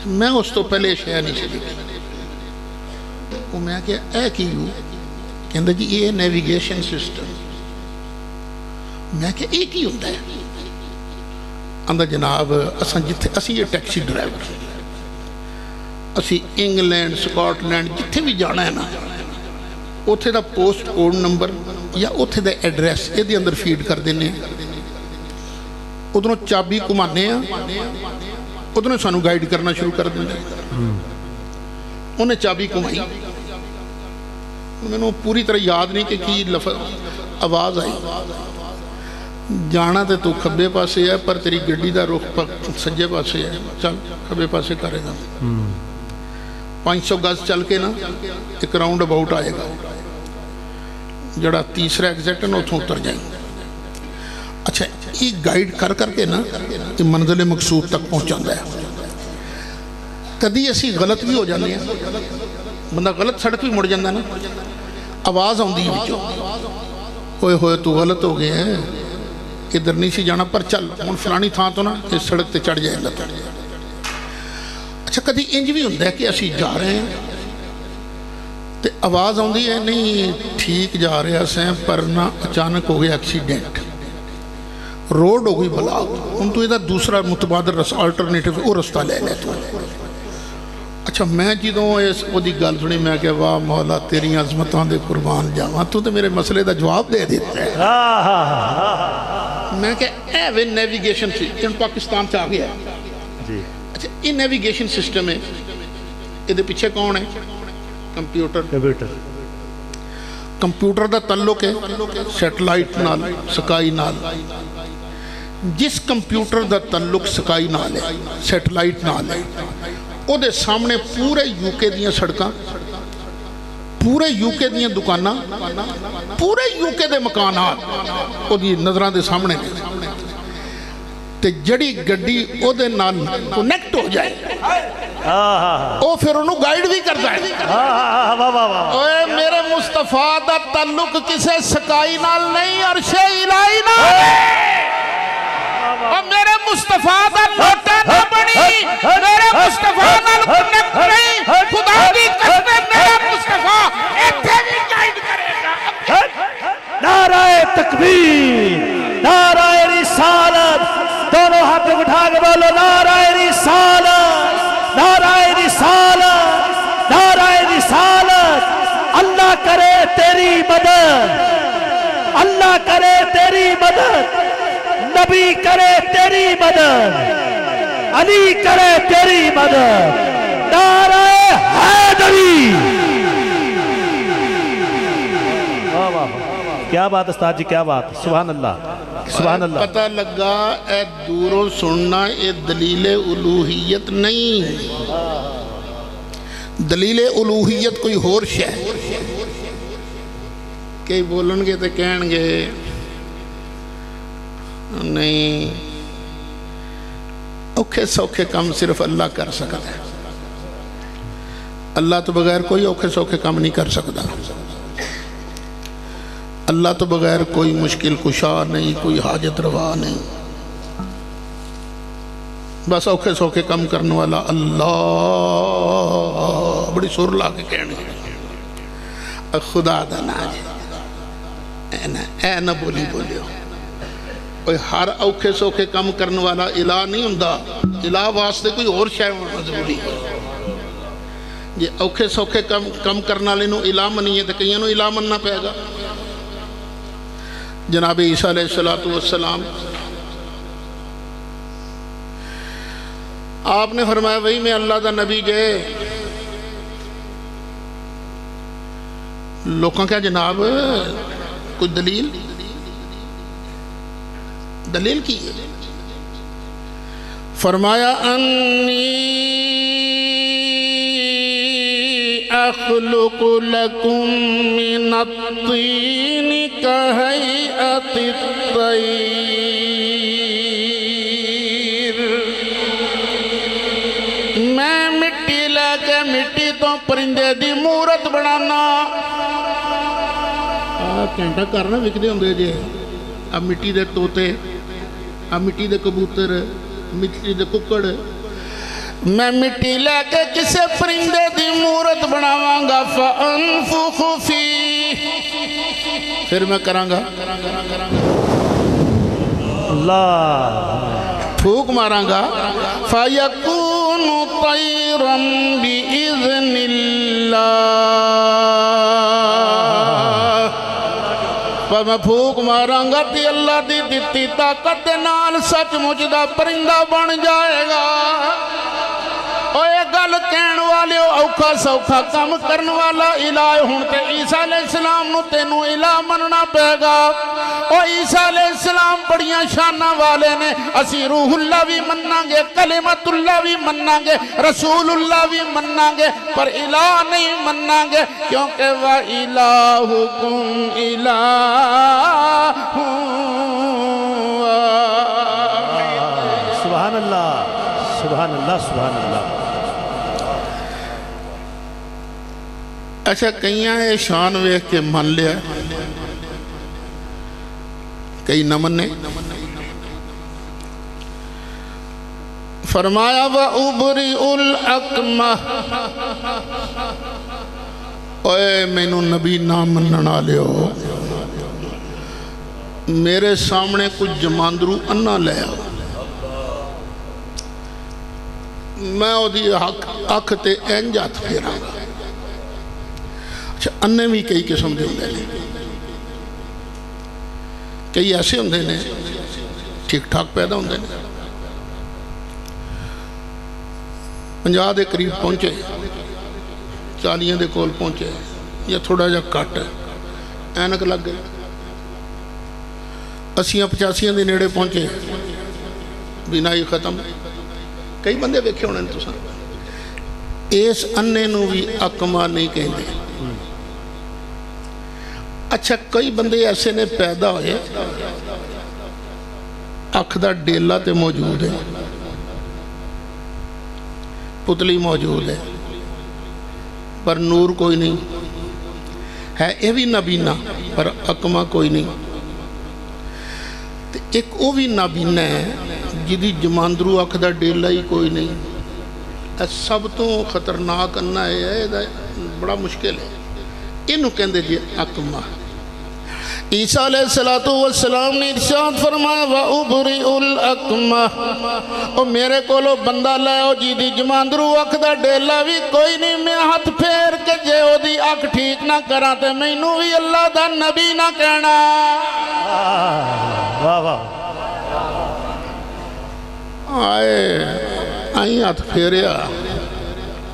میں اس تو پہلے شے نہیں سی دیکھی، وہ میں کہ اے کیوں کہندہ جی یہ نیویگیشن سسٹم، میں کہ ایک ہی ہوتا ہے اندر جناب اسی یہ ٹیکسی ڈرائیور اسی انگلینڈ سکاٹ لینڈ جتھے بھی جانا ہے نا اتھے دا پوسٹ کوڈ نمبر یا اتھے دا ایڈریس یہ دی اندر فیڈ کر دینے ادھروں چابی کمانے ہیں ادھروں سانو گائیڈ کرنا شروع کر دینے انہیں چابی کمائی میں نے پوری طرح یاد نہیں کہ کی لفظ آواز آئی جانا تے تو کھبے پاسے ہے پر تیری گڈی دا رخ سجے پاسے ہے چل کھبے پاسے کرے گا 500 گز چل کے نا ایک راؤنڈ اباؤٹ آئے گا جڑا تیسرا ایگزیکٹ ہے نا اتھوں اتر جائیں گے اچھا یہ گائیڈ کر کر کے نا یہ منزل مقصود تک پہنچا ہے کدی ایسی غلط بھی ہو جاتی ہے بندہ غلط سڑک بھی مڑ جاتا ہے نا آواز آؤں دی بچوں ہوئے ہوئے تو غلط ہو گئے ہیں ادھر نہیں سی جانا پر چل ان فلانی تھا تو نا اس سڑک تے چڑھ جائے گا اچھا کدی انج بھی ہوندہ ہے کہ اسی جا رہے ہیں تے آواز آؤں دی ہے نہیں ٹھیک جا رہے ہیں پر نا اچانک ہو گیا ایکسیڈنٹ روڈ ہو گئی بلاک ان تو ادھر دوسرا متبادر آلٹرنیٹیو وہ رستہ لے لے تو اچھا میں جدوں وہ دی گل سنی میں کہ واہ مولا تیری عظمتاں دے قربان جاواں تو میرے مسئلے دا جواب دے دیتا ہے میں کہ اے وے نیویگیشن سسٹم پاکستان سے آ گیا اچھا یہ نیویگیشن سسٹم ہے یہ پیچھے کون ہے کمپیوٹر دا تعلق ہے سیٹلائٹ نال سکائی نال جس کمپیوٹر دا تعلق سکائی نال ہے سیٹلائٹ نال ہے او دے سامنے پورے یوکے دیاں سڑکاں پورے یوکے دیاں دکاناں پورے یوکے دے مکانات او دی نظران دے سامنے تے جڑی گڈی او دے نال کنیکٹ ہو جائے او پھر انہوں گائیڈ بھی کرتا ہے اوے میرے مصطفیٰ دا تعلق کسے سکائی نال نہیں اور شے الہی نال اور میرے مصطفیٰ دا لوٹا نہ بنی میرے مصطفیٰ نال کنیکٹ نہیں خدا کی قسم میرے مصطفیٰ ایتھے بھی گائیڈ کرے گا نعرہ تکبیر نعرہ رسالت دونوں ہاتھ اٹھا کے بولو نعرہ رسالت نعرہ رسالت نعرہ رسالت اللہ کرے تیری مدد اللہ کرے تیری مدد نبی کرے تیری مدد علی کرے تیری مدد نعرہ حیدری کیا بات استاد جی کیا بات سبحان اللہ سبحان اللہ پتہ لگا اے دوروں سننا اے دلیل الوہیت نہیں دلیل الوہیت کوئی ہور شے کئی بولن گے تے کہن گے نہیں اوکھے سوکھے کام صرف اللہ کر سکتا ہے اللہ تو بغیر کوئی اوکھے سوکھے کام نہیں کر سکتا اللہ تو بغیر کوئی مشکل کشا نہیں کوئی حاجت روا نہیں بس اوکھے سوکھے کم کرنے والا اللہ بڑی سور لا کے کہنے خدا دا ناج اے نہ بولی بولیو ہر اوکھے سوکھے کم کرنے والا الہ نہیں ہوندہ الہ واسطے کوئی اور شے ضروری ہے یہ اوکھے سوکھے کم کرنا لینو الہ منی ہے تو کہیں نو الہ مننا پہے گا جناب عیسیٰ علیہ السلام آپ نے فرمایا وہی میں اللہ دا نبی جے لوگوں کیا جناب کوئی دلیل کی ہے فرمایا انی اخلق لکم من الطین کہیئت الطیر میں مٹی لے کے مٹی تو پرندے دی مورت بنانا کینٹا کرنا وکدے ہوں دے جے اب مٹی دے توتے مٹی دے کبوتر مٹی دے ککڑ میں مٹی لے کے کسے پرندے دی مورت بناواں گا فَأَنفُخُ فِيهِ پھر میں کراں گا اللہ پھوک ماراں گا فَيَكُونُ طَيْرًا بِإِذْنِ اللَّهِ میں پھوک ماراں گا تی اللہ دی دیتی طاقت نال سچ مجدہ پرندہ بن جائے گا اوے گل کہن والے اوکھا سوکھا کام کرن والا الہ ہون تے عیسیٰ علیہ السلام نو تینوں الہ مننا پے گا او عیسیٰ علیہ السلام بڑیاں شانہ والے نے اسی روح اللہ بھی مننا گے کلمت اللہ بھی مننا گے رسول اللہ بھی مننا گے پر الہ نہیں مننا گے کیونکہ وَإِلَٰهُكُمْ إِلَٰهٌ سبحان اللہ سبحان اللہ سبحان اللہ اچھا کئیاں یہ شان ویکھ کے من لیا کئی نہ مننے فرمایا وَأُبْرِئُ الْأَكْمَةَ اوے مینوں نبی نہ مننا لیو میرے سامنے کچھ جماندرو انہ لے آؤ میں او دی اکھ تے انجات پھیراں گا اچھا انہیں بھی کئی قسم دے ہوندے ہیں کئی ایسے ہوندے ہیں ٹھیک ٹھاک پیدا ہوندے ہیں 50 دے قریب پہنچے 40 دے کول پہنچے یا تھوڑا جا کٹ اینک لگ گئے 80-85 دے نیڑے پہنچے بینائی ختم کئی بندے ویکھے ہونے تو سن اس انہیں نو بھی اکما نہیں کہیں دے اچھا کئی بندے ایسے نے پیدا ہوئے اکھ دا ڈیلا تے موجود ہے پتلی موجود ہے پر نور کوئی نہیں ہے یہ بھی نبینا پر اکما کوئی نہیں ایک وہ بھی نابینا ہے جدی جماندرو اکھ دا ڈیلا ہی کوئی نہیں سب تو خطرناک انہ ہے بڑا مشکل ہے انہوں کہندے جی اکما عیسیٰ علیہ السلام نے ارشاد فرمایا وَأُبْرِئُ الْأَكْمَةَ اور میرے کولو بندہ لے او جی دی جماندرو اکھ دا ڈیلا بھی کوئی نہیں میں ہاتھ پھیر کے جے او دی اکھ ٹھیک نہ کراتے میں انہوں بھی اللہ دا نبی نہ کہنا واہ واہ آئی ہاتھ پھیریا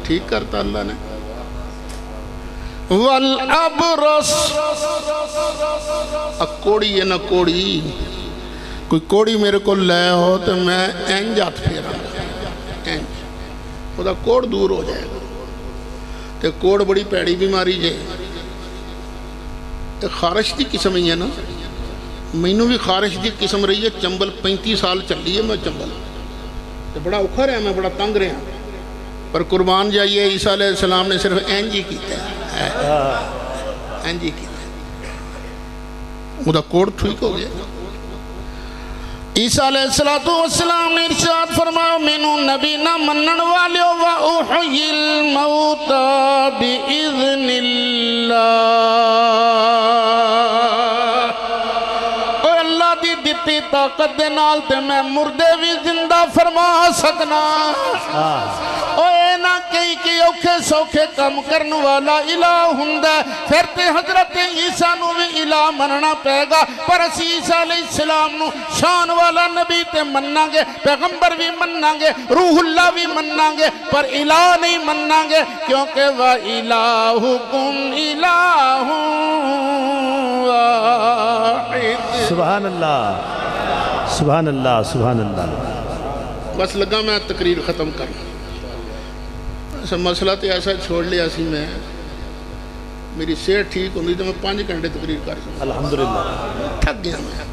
ٹھیک کرتا اللہ نے والابرس کوڑی ہے نا کوڑی کوئی کوڑی میرے کو لے ہو تو میں اینج ہاتھ پھیرا اینج خدا کوڑ دور ہو جائے گا تو کوڑ بڑی پیڑی بیماری جائے خارش دی قسم ہی ہے نا مینوں بھی خارش دی قسم رہی ہے چمبل 35 سال چل رہی ہے میں چمبل بڑا اکھر ہے میں بڑا تنگ رہا پر قربان جائیے عیسیٰ علیہ السلام نے صرف اینجی کیتا ہے اینجی کیتا ہے وہ دا کوڑ ٹھیک ہو گیا عیسیٰ علیہ السلام نے ارشاد فرمایا مینوں نبی نہ منن والے وَأُحْيِي الْمَوْتَى بِإِذْنِ اللَّهِ اے اللہ دی دیتی طاقت دے نال تے میں مردے بھی زندہ فرما سکنا اے نہ کئی کی اوکھے سوکھے کم کرن والا الہ ہندہ پھر تے حضرت عیسیٰ نو بھی الہ مننا پے گا پر اسی عیسیٰ علیہ السلام نو شان والا نبی تے مننا گے پیغمبر بھی مننا گے روح اللہ بھی مننا گے پر الہ نہیں مننا گے کیونکہ وَإِلَٰهُكُمْ إِلَٰهٌ وَاحِدٌ سبحان اللہ سبحان اللہ سبحان اللہ بس لگا میں تقریر ختم کرنا مسئلہ تو ایسا چھوڑ لیا سی میں میری صحت ٹھیک ہوندی تو میں 5 گھنٹے تقریر کر سکتا الحمدللہ تھک گیا میں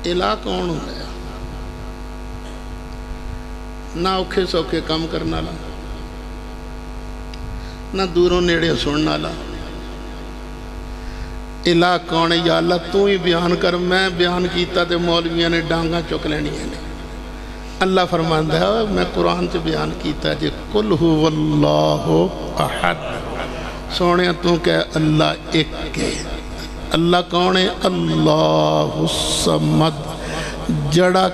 الہ کون ہوتا ہے نہ اوکھے سوکھے کام کرنا لا نہ دوروں نیڑے سننا لا الہ کون ہے یا اللہ تو ہی بیان کر، میں بیان کیتا تے مولویاں نے ڈانگاں چک لینیاں نے۔ اللہ فرماندا ہے میں قرآن سے بیان کیتا جے قل هو اللہ احد، سونے تو کہ اللہ ایک ہے۔ اللہ کون ہے؟ اللہ الصمد، جڑا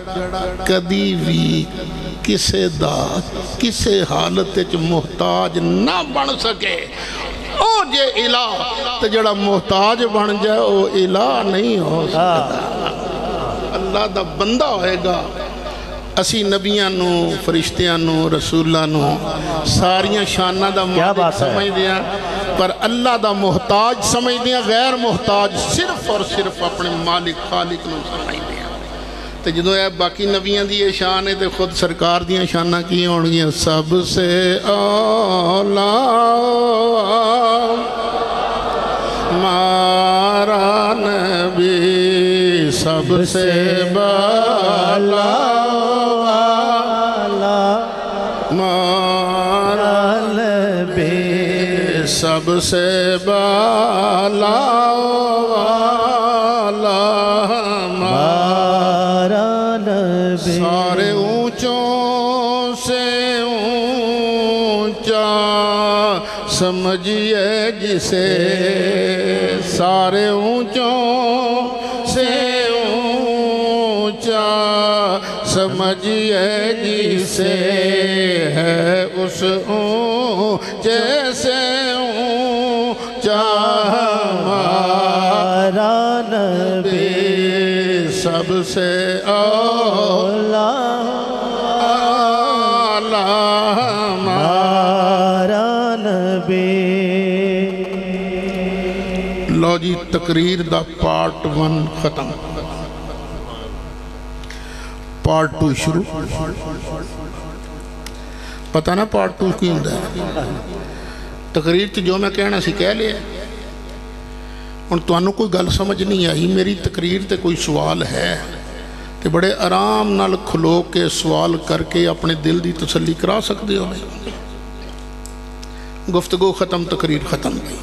کدی بھی کسے دا کسے حالت محتاج نہ بن سکے، او جے الہ تو جڑا محتاج بن جائے او الہ نہیں ہو سکتا۔ اللہ دا بندہ ہوئے گا۔ اسی نبیاں نو، فرشتیاں نو، رسولاں نو ساریاں شانہ دا مالک سمجھ دیا، پر اللہ دا محتاج سمجھ دیا، غیر محتاج صرف اور صرف اپنے مالک خالق نو سمجھ دیا۔ تو جدو ہے باقی نبیاں دی یہ شان ہے تو خود سرکار دیاں شانہ کی ہونگیاں، سب سے اولا مارا نبی، سب سے بالا مارا نبی، سب سے بالا سارے اونچوں سے اونچا سمجھئے جسے، سارے اونچوں سے اونچا سمجھئے جسے، ہے اس اونچے سے اونچا ہمارا نبی، سب سے اولا ہمارا نبی۔ لو جی تقریر دا پارٹ 1 ختم، پارٹ 2 شروع۔ پتہ نا پارٹ 2 کی ہوندہ ہے؟ تقریر تو جو میں کہنا سی کہہ لیا، اور تو انہوں کوئی گل سمجھ نہیں آئی، میری تقریر تے کوئی سوال ہے تے بڑے آرام نال کھلو کے سوال کر کے اپنے دل دی تسلی کرا سکتے ہو نہیں؟ گفتگو ختم، تقریر ختم گئی۔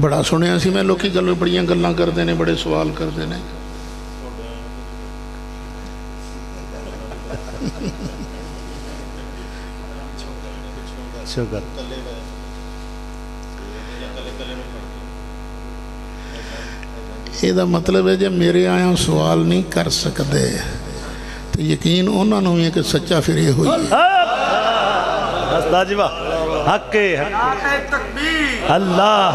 بڑا سنیا سی میں لوکی گل بڑیاں گلاں کر دینے، بڑے سوال کر دینے۔ شکر یہ دا مطلب ہے جب میرے آیا سوال نہیں کر سکتے تو یقین انہوں نے ہوئی کہ سچا پھر یہ ہوئی حق اللہ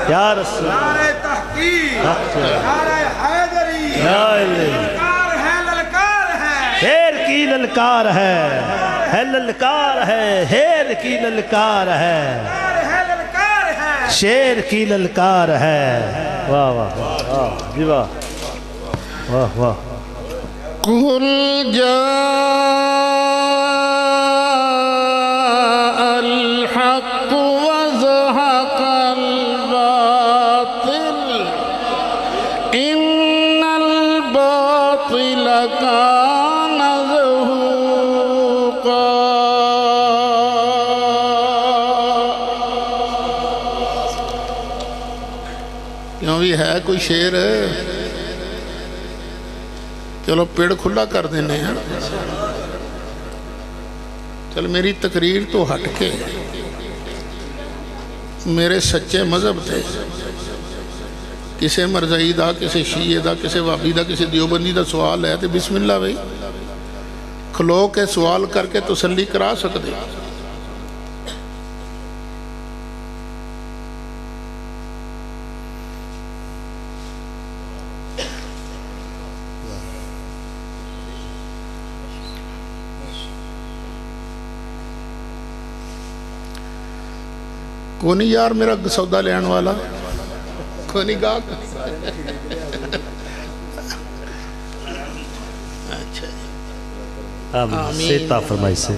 یا رسول نعرہ تحقیق، نعرہ حیدری، للکار ہے، للکار ہے، شیر کی للکار ہے، للکار ہے، شیر کی للکار ہے، شیر کی للکار ہے۔ واہ واہ واہ جی واہ واہ واہ۔ قل جاء الحق وزهق الباطل ان الباطل كان زهوقا۔ کیوں بھی ہے کوئی شیر؟ چلو پیڑ کھلا کر دینے ہیں۔ چل میری تقریر تو ہٹ کے میرے سچے مذہب تھے، کسے مرزائی دا، کسے شیعہ دا، کسے وابی دا، کسے دیوبندی دا سوال ہے تو بسم اللہ بھائی کھلو کے سوال کر کے تسلی کرا سکتے۔ کونی یار میرا سودا لیان والا کونی گاہک؟ اچھا آمین، سیتا فرمائی سے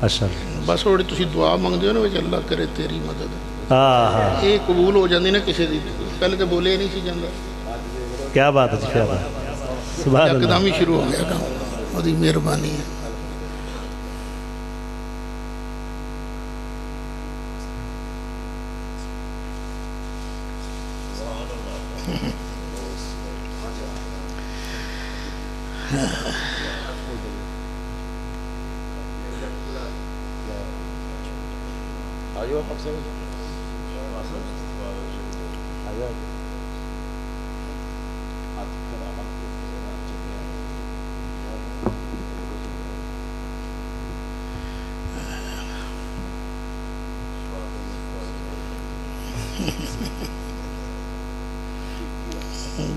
اچھا بس وہ تسی دعا منگتے ہو نا وچ اللہ کرے تیری مدد ہاں ہاں یہ قبول ہو جاندی نا کسی دی پہلے تو بولے نہیں سی جاندہ کیا بات ہے جی کیا بات سبحان اللہ اقدام ہی شروع ہو گیا کام وہی مہربانی ہے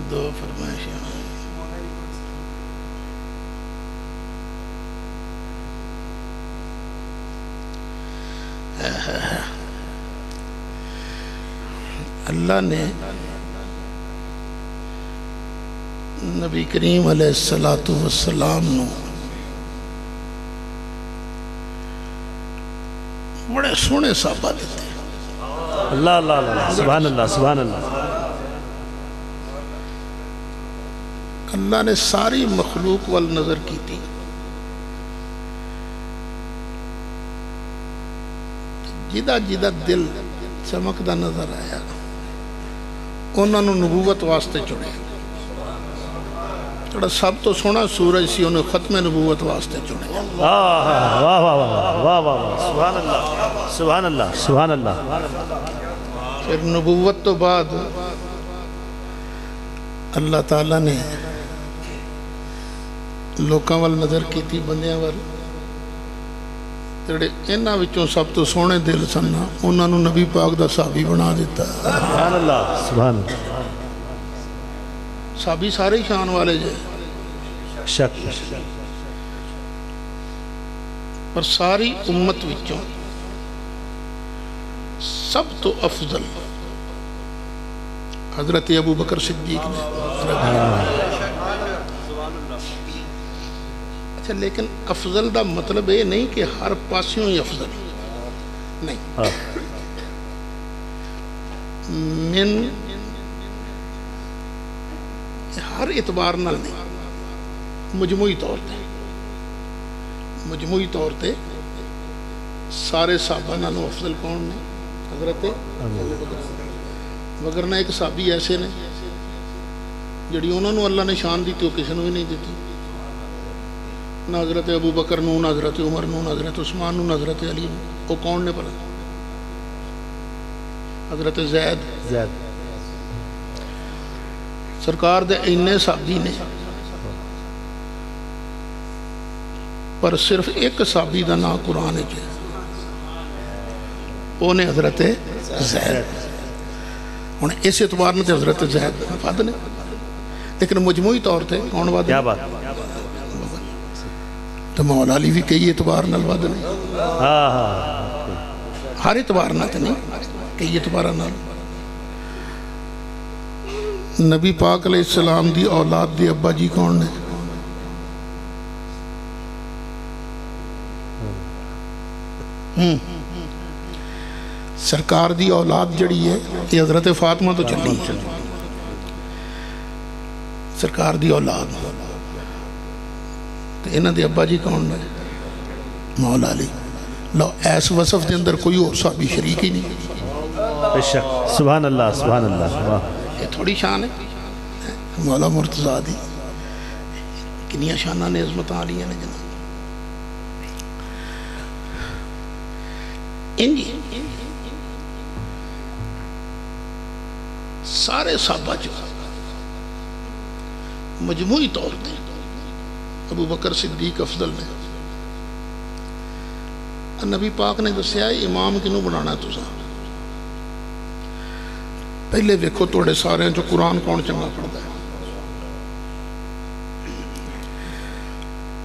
دو فرمائشیں اللہ نے نبی کریم علیہ السلام نو بڑے سونے صحابہ دیتے اللہ اللہ اللہ سبحان اللہ سبحان اللہ اللہ نے ساری مخلوق وال نظر کی تھی جدہ جدہ دل چمکدہ نظر آیا انہوں نے نبوت واسطے چڑھے جڑا سب تو سونا سورج سی انہوں ختم نبوت واسطے چڑھے واہ واہ واہ واہ واہ واہ سبحان اللہ سبحان اللہ سبحان اللہ پھر نبوت تو بعد اللہ تعالیٰ نے لوکاں وال نظر کی تھی بندیاں وال جڑے انہاں وچوں سب تو سونے دل سننا انہاں نو نبی پاک دا صحابی بنا دیتا سبحان اللہ سبحان اللہ صحابی سارے شان والے جے شک پر ساری امت وچوں سب تو افضل حضرت ابو بکر صدیق نے اچھا لیکن افضل دا مطلب یہ نہیں کہ ہر پاسیوں ہی افضل نہیں من ہر اعتبار نال نہیں مجموعی طور تے سارے صحابہ نالوں افضل کون نے حضرت وگرنہ ایک صحابی ایسے نے جڑی انہوں نے اللہ نے شان دیتی وہ کسی نے بھی نہیں دیتی نہ حضرت ابو بکر نو نہ حضرت عمر نو نہ حضرت عثمان نو نہ حضرت علی نو وہ کون نے پڑھا حضرت زید سرکار دے اینے صحابی نے پر صرف ایک صحابی دا نام قرآن ہے وہ نے حضرت زید ہوں اس اعتبار نے حضرت زید ود نے لیکن مجموعی طور تے کون ود کیا بات تو مولا علی بھی کئی اعتبار نال ود نے ہر اعتبار نال تے نہیں کئی اعتبار نال نبی پاک علیہ السلام دی اولاد دی ابا جی کون نے سرکار دی اولاد جڑی ہے یہ حضرت فاطمہ تو چلی سرکار دی اولاد تو انہاں دے ابا جی کون نے مولا علی لو ایس وصف دے اندر کوئی اور صحابی شریک ہی نہیں بے شک سبحان اللہ سبحان اللہ یہ تھوڑی شان ہے مولا مرتضیٰ دی کنیاں شانہ نے عظمتاں علیہ نے جناب انجی سارے صحابہ جو مجموعی طور تے ابو بکر صدیق افضل نے نبی پاک نے دسیا امام کنوں بنانا ہے تساں پہلے ویکھو توڑے سارے جو قرآن کون چنگا پڑھتا ہے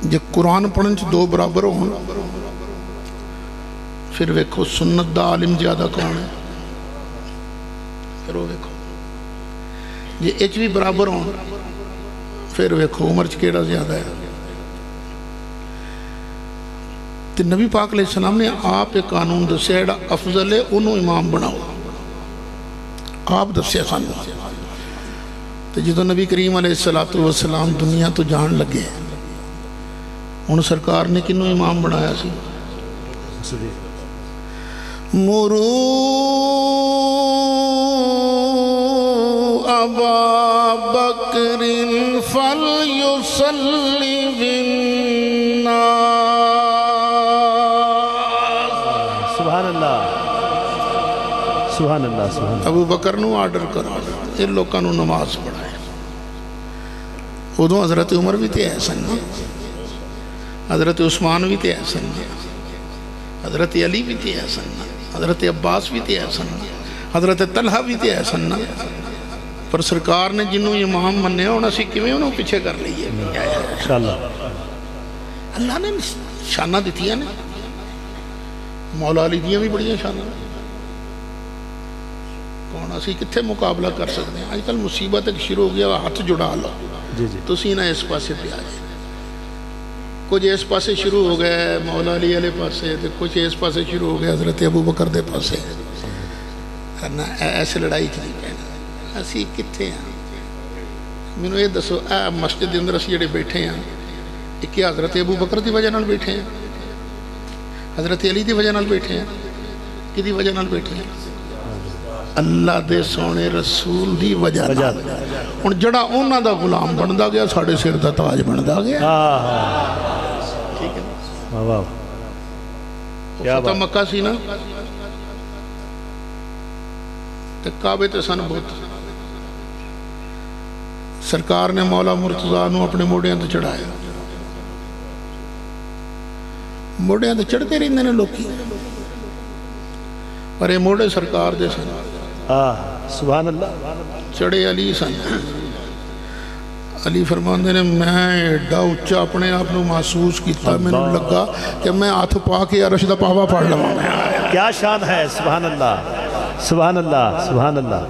جب قرآن پڑھن چ دو برابر ہون پھر ویکھو سنت دا عالم زیادہ کون ہے پھر وہ ویکھو جی ایچ بھی برابر ہوں پھر ویکھو عمر چ کیڑا زیادہ ہے تو نبی پاک علیہ السلام نے آپ ایک قانون دسیا جڑا افضل ہے انہوں امام بناؤ، آپ دسیا سانو۔ تو جدو نبی کریم علیہ السلام دنیا تو جان لگے ہن سرکار نے کنوں امام بنایا سی؟ مرو ابا بکر فلیصلی بالناس۔ سبحان اللہ سبحان اللہ سبحان اللہ۔ ابو بکر نو آرڈر کرو یہ لوکاں نو نماز پڑھائے۔ ادوں حضرت عمر بھی تے احسن، حضرت عثمان بھی تے احسن، حضرت علی بھی تے احسن، حضرت عباس بھی تے احسن، حضرت طلحہ بھی تے احسن۔ پر سرکار نے جنہوں امام مننے ہونا اسی کیویں انہوں پیچھے کر لئیے انشاءاللہ۔ اللہ نے شانہ دیتی ہے نا، مولا علی دیاں بھی بڑی شانہ، کون اسی کتھے مقابلہ کر سکتے ہیں؟ آج کل مصیبت ایک شروع ہو گیا، ہاتھ جڑا لو تو سینہ اس پاسے پہ آ جائے۔ کچھ اس پاسے شروع ہو گئے مولا علی علیہ پاسے، کچھ اس پاسے شروع ہو گئے حضرت ابو بکر دے پاسے۔ ایسے لڑائی چلی پہنا اسی کتھے ہیں؟ میں نے یہ دسو اے مسجد اندر اسی جڑے بیٹھے ہیں یہ کیا حضرت ابو بکر دی وجہ نال بیٹھے ہیں؟ حضرت علی دی وجہ نال بیٹھے ہیں؟ کی دی وجہ نال بیٹھے ہیں؟ اللہ دے سونے رسول دی وجہ نال۔ ان جڑا اونا دا غلام بندہ گیا ساڑھے سر دا تاج بندہ گیا۔ ٹھیک ہے نا؟ فتح مکہ سی نا تے کعبے تے سن بہت، سرکار نے مولا مرتضیٰ نو اپنے موڑیاں تے چڑھایا، موڑیاں تے چڑھتے رہندے نے لوکی، پر یہ موڑے سرکار دے سن۔ سبحان اللہ۔ چڑھے علی سن، علی فرماندے نے میں ایڈا اچھا اپنے آپ نو محسوس کیتا، میں نے لگا کہ میں ہاتھ پا کے عرش دا پاوا پڑھ لواں۔ کیا شان ہے، سبحان اللہ سبحان اللہ سبحان اللہ۔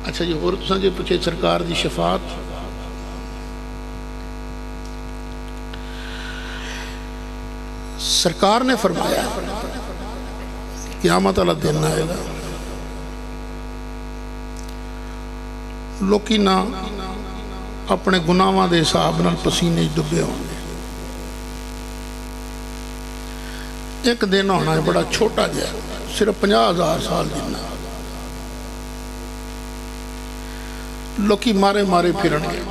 اچھا جی اور تساں جی پوچھے سرکار دی شفاعت، سرکار نے فرمایا قیامت والا دن آئے گا لوکی نہ اپنے گناہاں دے حساب نال پسینے ڈبے ہوں گے۔ ایک دن ہونا ہے بڑا چھوٹا جا، صرف 50,000 سال دینا، لوکی مارے مارے پھرن گے،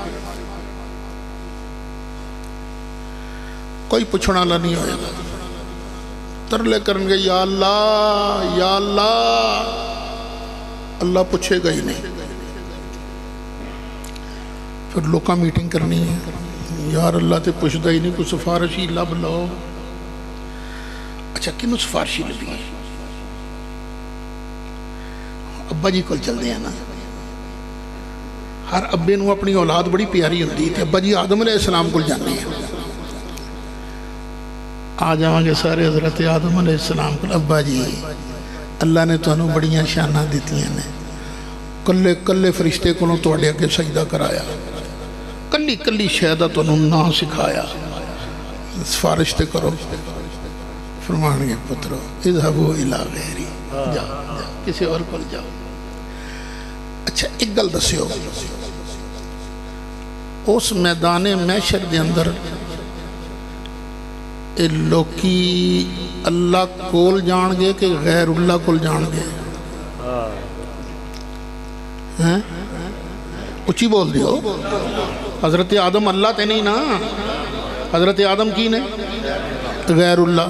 کوئی پچھنا لا نہیں ہوئے گا، ترلے کرن گے یا اللہ یا اللہ، اللہ پوچھے گا ہی نہیں۔ پھر لوکاں میٹنگ کرنی ہے، یار اللہ تے پوچھدا ہی نہیں، کوئی سفارشی لب لو۔ اچھا کنوں سفارشی لبی؟ ابا جی کل چل دیا نا، ہر ابے نو اپنی اولاد بڑی پیاری ہوتی تھی، ابا جی آدم علیہ السلام کل جانے ہیں، آ جاؤں گے سارے حضرت آدم علیہ السلام کو، ابا جی اللہ نے تو انہوں بڑیاں شانہ دیتی ہیں، کلے کلے فرشتے کو تو اڑے کے سجدہ کرایا، کلی کلی شہدہ تو انہوں نہ سکھایا، سفارش تے کرو، فرمان گے پترو اذهبوا الى غیری، جاؤ کسی اور کو جاؤ۔ اچھا ایک گل دسیو، اس میدان محشر دے اندر اے لوکی اللہ کول جان گے کہ غیر اللہ کول جان گے؟ اچھی بول دیو، حضرت آدم اللہ تے نہیں نا، حضرت آدم کی نے غیر اللہ،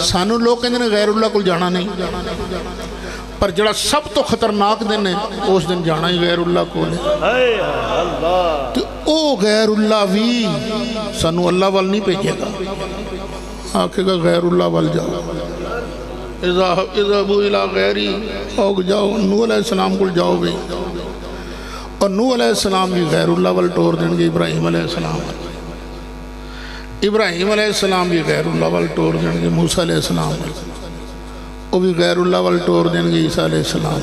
سانو لوگ کہندے نے غیر اللہ کول جانا نہیں، پر جڑا سب تو خطرناک دن ہے اس دن جانا ہی غیر اللہ کول ہے۔ تو او غیر اللہ بھی سانو اللہ وال نہیں بھیجے گا، آکھے گا غیر اللہ وال جاؤ، اذهبوا الى غیری، اوگ جاؤ نوح علیہ السلام کول جاؤ گے، اور نوح علیہ السلام بھی غیر اللہ وال ٹور دیں گے، ابراہیم علیہ السلام ابراہیم علیہ السلام بھی غیر اللہ وال ٹور دیں گے، موسیٰ علیہ السلام وہ بھی غیر اللہ وال ٹور دیں گے، عیسیٰ علیہ السلام،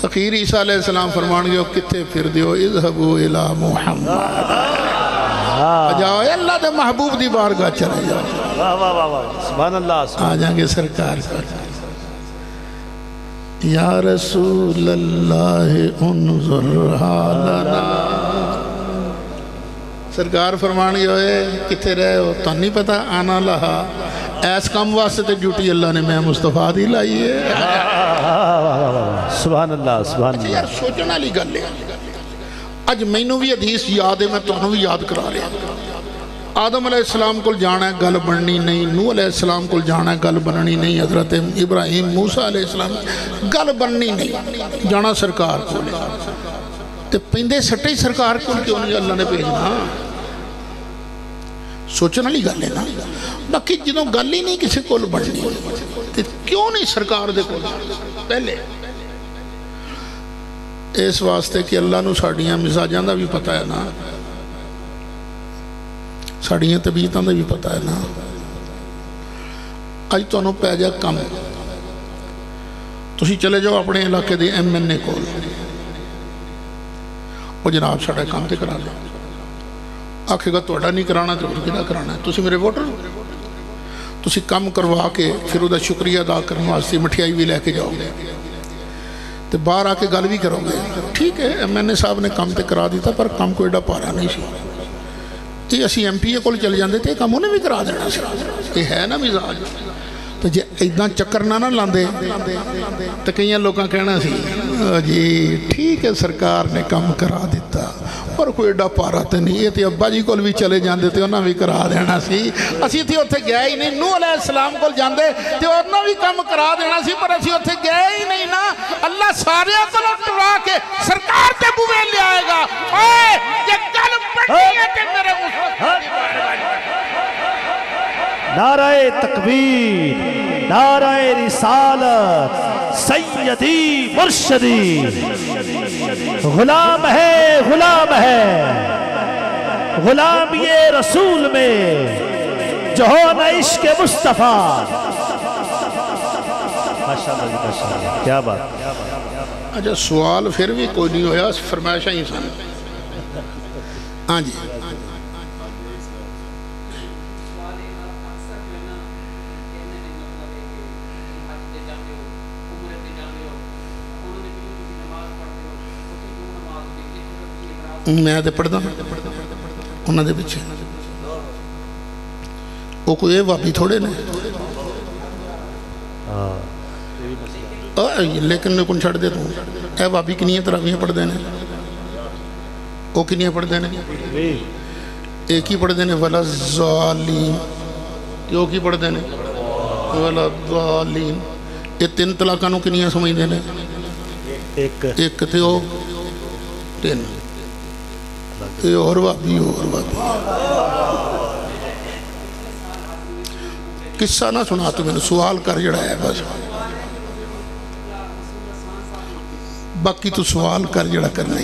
اخیر عیسیٰ علیہ السلام فرمان گے کتے پھر دیو اذهبوا الى محمد، جاؤ اللہ دے محبوب دی بارگاہ چلے جاؤ واہ واہ واہ واہ سبحان اللہ آ جائیں گے سرکار یا رسول اللہ انظر حالنا سرکار فرمانی ہوئے کتے رہے ہو تو نہیں پتا آنا لہا ایس کم واسطے تے ڈیوٹی اللہ نے میں مصطفیٰ دی لائی ہے سبحان اللہ سبحان اچھا اللہ یار سوچنا لی گل ہے اج میں نو بھی حدیث یاد ہے میں تو انہوں بھی یاد کرا رہا آدم علیہ السلام کو جانا ہے گل بننی نہیں نوح علیہ السلام کو جانا ہے گل بننی نہیں حضرت ابراہیم موسیٰ علیہ السلام گل بننی نہیں جانا سرکار کو تے پیندے سٹے ہی سرکار کو کیوں نہیں اللہ نے بھیجنا سوچنا لی گل ہے نا باقی جنہوں گل ہی نہیں کسی کو بننی تے کیوں نہیں سرکار دے کو پہلے اس واسطے کہ اللہ نو ساڑیاں مزاجاں دا بھی پتہ ہے نا ساڑیاں طبیعتاں دا بھی پتہ ہے نا آج تو انہوں پہ جا کم تسی چلے جاؤ اپنے علاقے دے ایم این اے کول وہ جناب ساڑھے کام تے کرا لیں آکھے گا توڑا نہیں کرانا تو کدھا کرانا ہے تسی میرے ووٹر تسی کم کروا کے پھر ادھا شکریہ ادا کرنے واسطے مٹھیائی بھی لے کے جاؤ گے تو باہر آ کے گل بھی کرو گے ٹھیک ہے ایم این اے صاحب نے کام تے کرا دیتا پر کام کو ایڈا پارا نہیں سی یہ اسی ایم پی اے کو چل جاندے تھے کام انہیں بھی کرا دینا سی یہ ہے نا مزاج تو جی ایدنا چکر نہ لاندے تو کئی لوگاں کہنا سی جی ٹھیک ہے سرکار نے کام کرا دیتا پر کوئی ایڈا پارا تے نہیں یہ تے ابا جی کو بھی چلے جاندے تے انہاں بھی کرا دینا سی اسی تھی اتھے گئے ہی نہیں نوح علیہ السلام کو جاندے تے انہاں بھی کام کرا دینا سی پر اسی اتھے گئے ہی نہیں نا اللہ سارے کو ٹرا کے سرکار تے بوے لے آئے گا اے یہ گل پڑھی ہے تے میرے نعرہ تکبیر نعرہ رسالت سیدی مرشدی غلام ہے غلامی رسول میں جو ہو نہ عشق مصطفیٰ ماشاءاللہ کیا بات اچھا سوال پھر بھی کوئی نہیں ہویا فرمائشہ ہی سن ہاں جی میں تے پڑھدا انہاں دے پیچھے وہ کوئی اے وابی تھوڑے نے لیکن میں کن چھڑ دے تو اے وابی کنیاں تراویاں پڑھ دینے وہ کنیاں پڑھ دینے ایک ہی پڑھ دینے وَلَا الظَّالِينَ وہ کی پڑھ دینے وَلَا الظَّالِينَ یہ تین طلاقانوں کنیاں سمجھ دینے ایک تے ہو تین اور وابی قصہ نہ سنا تو میں نے سوال کر جڑا ہے بس باقی تو سوال کر جڑا کرنے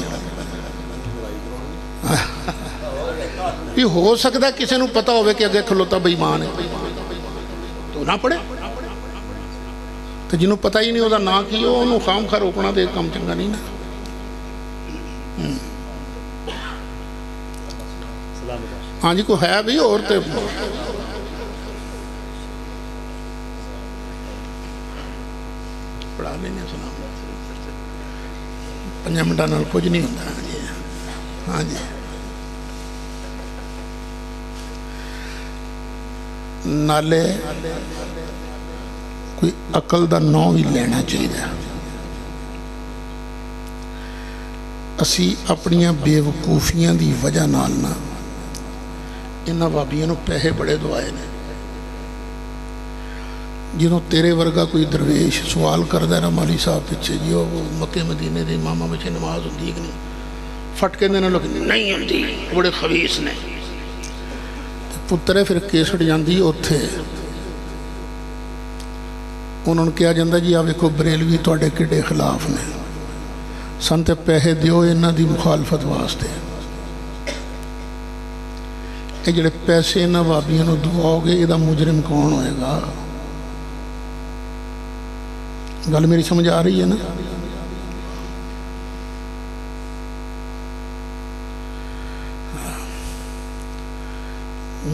یہ ہو سکتا ہے کسی نو پتا ہوئے کہ اگر کھلوتا بیمان ہے تو نہ پڑھے تو جنہوں پتا ہی نہیں ہوتا نہ کیوں انہوں خام خواہ روکنا دے کام چنگا نہیں نا ہاں جی کو ہے بھی اور تے پڑھا لینے سلام پنجہ منٹا نال کچھ نہیں ہوتا ہاں جی نالے کوئی عقل دا نو ہی لینا چاہیے اسی اپنیاں بے وقوفیاں دی وجہ نالنا انہاں وابیاں نو پہے بڑے دعائے نے جنہوں تیرے ورگا کوئی درویش سوال کردہ ہے نا مالی صاحب پچھے جی وہ مکہ مدینے دے امامہ بچے نماز ہوندی کہ نہیں فٹ کے دینے لوگ نہیں ہوندی بڑے خبیث نے پترے پھر کیسٹ جاندی اتھے انہوں نے کیا جاندہ جی آپ ایک بریلوی توڑے کڑے خلاف نے سنتے پہے دیو انہاں دی مخالفت واسطے یہ جڑے پیسے انہاں وابیاں نو دعاؤ گے یہ دا مجرم کون ہوئے گا گل میری سمجھ آ رہی ہے نا